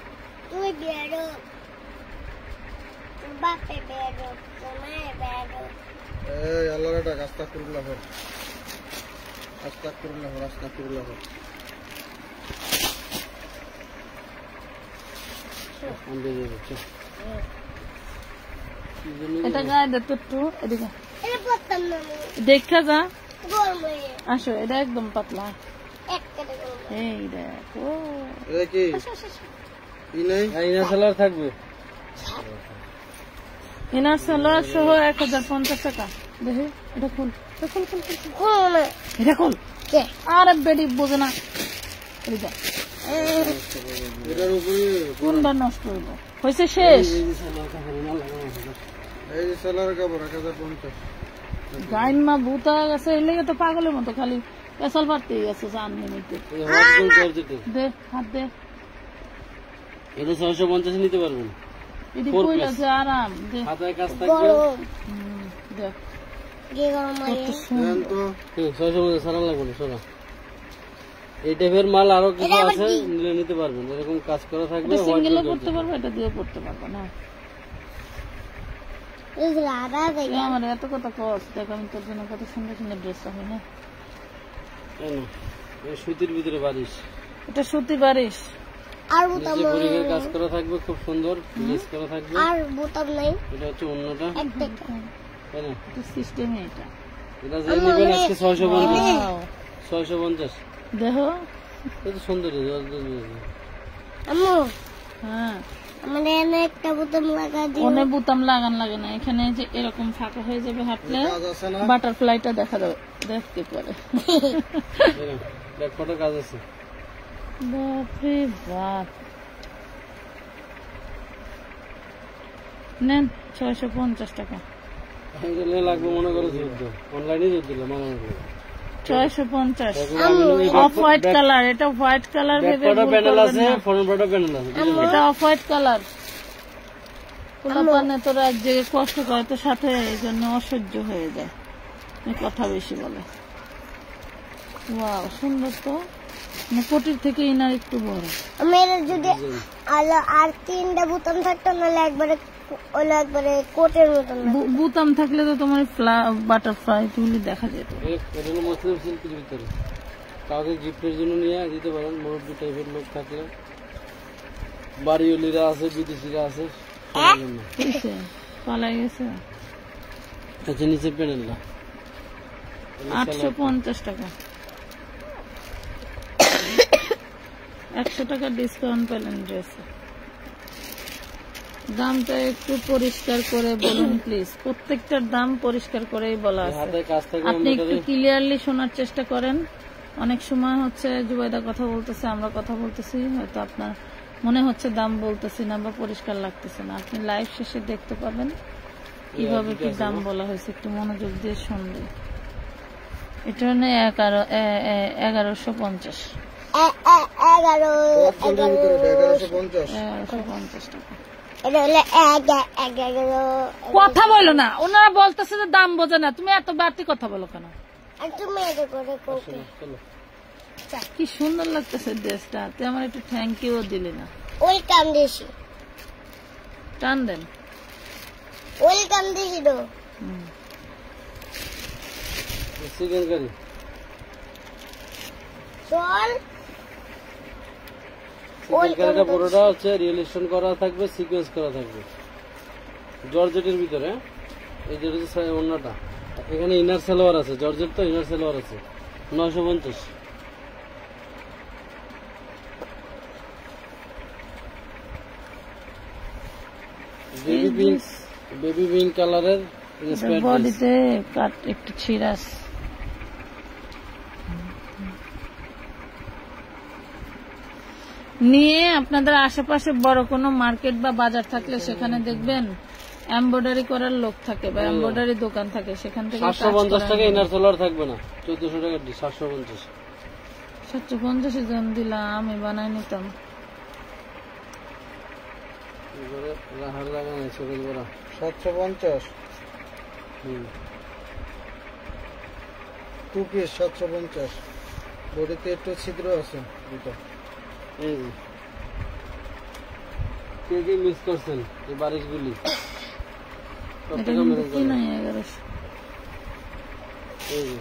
তুই বেরো, তোর বাপে বেরো, তোর মায়ে বেরো। এই আল্লাহর ডাক, আস্তাগফিরুল্লাহ হর, আস্তাগফিরুল্লাহ হর, আস্তাগফিরুল্লাহ হর। আনতে যাচ্ছে এটা গায়ে দে তো একটু, এদিকে এটা পড়তাম না আমি, দেখা যা। গরম হয়ে আসো, এটা একদম পাতলা। একটা গরম। এই দেখো, এটা কি কি নেই? ইনার সেলার থাকবে। ইনার সেলার সহ 1050 টাকা। দেখি এটা খুল, এটা খুল, এটা খুল। আরে বেডি বোঝে না। এদিকে এটার উপরে কোনটা নষ্ট হইল? হয়েছে শেষ। এই যে সেলার কাপড় 1050। গাইমা ভূত হয়ে গেছে, এর লেগে তো পাগলের মতো খালি পেছাল পারতেই গেছে চান নিতে। দে হাত দে। এটা 650 নিতে পারবেন। এটি কইল আছে আরাম দে। হাতায় কাজ থাকবে। দেখ গে গরম হয়ে কত সুন্দর। দেন তো 650 সারা লাগবে না সরা। এই টাইপের মাল আরো কিছু আছে, নিলে নিতে পারবেন। এরকম কাজ করা থাকবে। এটা সিঙ্গেলও পড়তে পারবে, এটা দিয়েও পড়তে পারবে না। এই রাধা দেখে আমার এত কথা কস, দেখ আমি তোর জন্য কত সুন্দর সুন্দর ড্রেস হবে না। এই সুতির ভিতরে বারিশ, এটা সুতি বারিশ। আর বোতাম নিচে বড়ির কাজ করা থাকবে, খুব সুন্দর লেস করা থাকবে। আর বোতাম নাই এটা হচ্ছে অন্যটা, একটা তাই না? এটা সিস্টেমে এটা। এটা যে নেবেন আজকে 650। দেখো এটা সুন্দর। আম্মু হ্যাঁ, আমাদের এনে একটা বোতাম লাগা দিও। ওনে বুতাম লাগান লাগে না, এখানে যে এরকম ফাঁকা হয়ে যাবে হাঁটলে কাজ আছে না? বাটারফ্লাইটা দেখা যাবে। দেখতে পারে দেখ কত কাজ আছে। বাপরে বাপ। নেন 650 টাকা। এগুলো লাগবে মনে করো যুদ্ধ, অনলাইনে যুদ্ধ দিলাম মনে করো 650। অফ হোয়াইট কালার, এটা হোয়াইট কালার ভেবে ভুল প্যানেল করবেন আছে, না। ফ্রন্ট প্যানেল আছে। এটা অফ হোয়াইট কালার। পোলাপানে তোরা এক জায়গায় কষ্ট করে তো সাথে এই জন্য অসহ্য হয়ে যায়, কথা বেশি বলে। ওয়াও, সুন্দর তো, কোটির থেকে ইনার একটু বড়। মেয়েদের যদি আর 3টা বোতাম থাকতো নাহলে একবারে কোটের মতন। বুতাম থাকলে তো তোমার বাটারফ্লাই তুলি দেখা যেত। মুসলিম সিল্কের ভিতরে কাউকে গিফটের জন্য নিয়ে দিতে পারেন, মুরব্বী টাইপের লোক থাকলে, বাড়িওয়ালিরা আছে, বিদেশিরা আছে, পালাই গেছে। আচ্ছা, নিচে প্যানেলটা 850 টাকা, 100 টাকা ডিসকাউন্ট পেলেন ড্রেসে। দামটা একটু পরিষ্কার করে বলুন প্লিজ, প্রত্যেকটার দাম পরিষ্কার করেই বলা আছে, আপনি একটু ক্লিয়ারলি শোনার চেষ্টা করেন। অনেক সময় হচ্ছে জুবাইদা কথা বলতেছে, আমরা কথা বলতেছি, হয়তো আপনার মনে হচ্ছে দাম বলতেছি না বা পরিষ্কার লাগতেছে না। আপনি লাইভ শেষে দেখতে পাবেন কিভাবে কি দাম বলা হয়েছে, একটু মনোযোগ দিয়ে শুনবে। এটা মানে 1150 টাকা। কথা বলো না, ওনারা বলতেছে যে দাম বোঝে না, তুমি এত বাড়তি কথা বলো কেন? কি সুন্দর লাগতেছে ড্রেসটা, তুই আমার একটু থ্যাংক ইউ দিলি না। ওয়েলকাম দিছি, টান দেন, ওয়েলকাম দিছি তো। চিকেন কারি চল, চিকেন কারিটা পুরোটা হচ্ছে রিয়েলিস্টন করা থাকবে, সিকোয়েন্স করা থাকবে জর্জেটের ভিতরে। এই যে হচ্ছে অন্যটা, এখানে ইনার সালোয়ার আছে, জর্জেট তো ইনার সালোয়ার আছে, 950। বেবি পিঙ্ক কালারের বডিতে কাট একটু ছিড়াস। নিয়ে আপনাদের আশেপাশে বড় কোনো মার্কেট বা বাজার থাকলে সেখানে দেখবেন এমব্রয়ডারি করার লোক থাকে বা এমব্রয়ডারি দোকান থাকে, সেখান থেকে 750 টাকা ইনার সালোয়ার থাকবে না, 1400 টাকা 750। 750 জন দিলাম, আমি বানাই নিতাম। 750 2 পিস 750, বডিতে একটু ছিদ্র আছে দুটো। কে কে মিস করছেন এই বারিশগুলি? কি নাই 1100 এই যে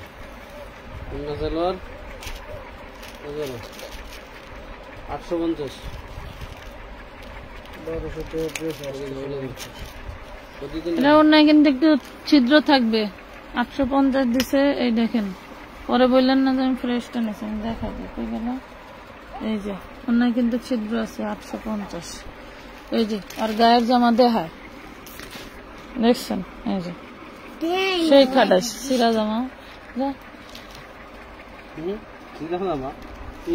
ইনার সালোয়ার 850। 1200 এটা ওর নাই, কিন্তু একটু ছিদ্র থাকবে। 850 দিছে, এই দেখেন। পরে বললেন না যে আমি ফ্রেশটা নিয়েছি, দেখা যাবে গেল। এই যে ওনার কিন্তু ছিদ্র আছে, 850। এই যে আর গায়ের জামা দেখায়, দেখছেন? এই যে সেই খাটাস সিরা জামা,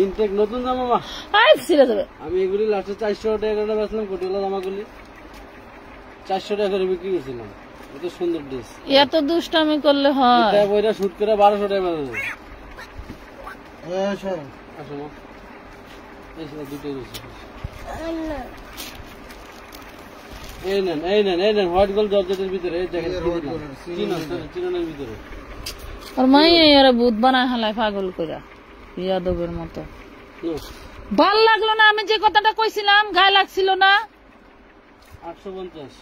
ইনটেক নতুন জামা মা, সিরা যাবে। আমি এগুলি লাস্টে 400 টাকা করে বেচলাম, কোটিওয়ালা জামাগুলি 400 টাকা করে বিক্রি করছিলাম। এত সুন্দর ড্রেস, এত দুষ্টামি করলে হয়? এটা বইটা শুট করে 1200 টাকা বেচা যাবে। আসো আসো মা, এই দুটোই রয়েছে। এই নেন এই নেন এই নেন, হোয়াইট গোল্ড জর্জেটের ভিতরে, এই দেখেন চিননের ভিতরে। আর মাই এরা ভূত বানায় হালায় পাগল কইরা, ইয়াদবের মতো। ভাল লাগলো না? আমি যে কথাটা কইছিলাম গায়ে লাগছিল না? 850।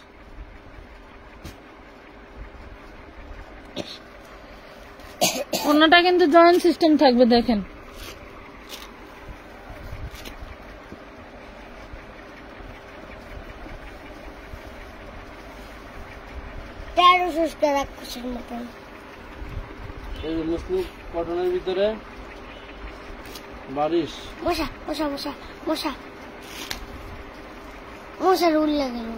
অন্যটা কিন্তু জয়েন্ট সিস্টেম থাকবে, দেখেন। মুসলিম কটনের ভিতরে বারিশ। মশা মশা মশা মশা মশার উল্লা গেল,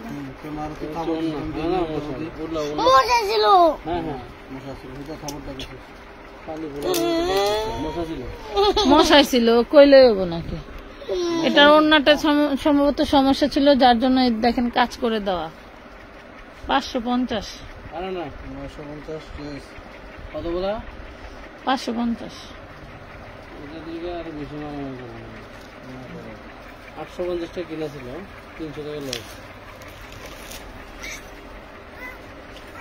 মশা ছিল। হ্যাঁ হ্যাঁ মশাই ছিল, কইলে হবো নাকি? এটার অন্যটা সম্ভবত সমস্যা ছিল, যার জন্য দেখেন কাজ করে দেওয়া। 550। কত বলা? 550। 850 টাকা কিনা ছিল, 300 টাকা লস।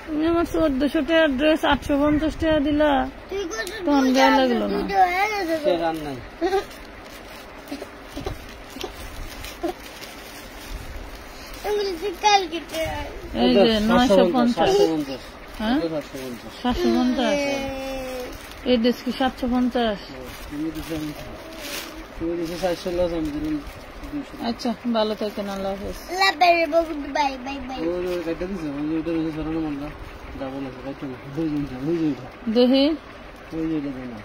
তুমি আমার 1400 টাকা ড্রেস 850 টাকা দিলা, তুই কত তখন গায়ে লাগলো না। ভিডিও হয়ে গেছে সে রান নাই। এগুলো তুই কালকে এই যে 950, 750 হ্যাঁ 750 750, এই ড্রেস কি 750? তুমি দিছো 400 লস, আমি দিলাম 200। আচ্ছা ভালো থাকেন, আল্লাহ হাফেজ। লাভের বগুড বাই বাই বাই ওই কাটা দিছো, ওইটা রয়েছে সরানো মানলা ডাবল আছে, কাটা বুঝুইটা দেখি ওই যেটা দেনা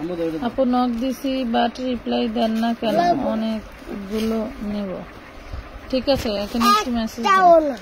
আমাদের আপু নক দিছি বাট রিপ্লাই দেন না কেন? অনেকগুলো নেব। ঠিক আছে, এখন একটু মেসেজ তাও না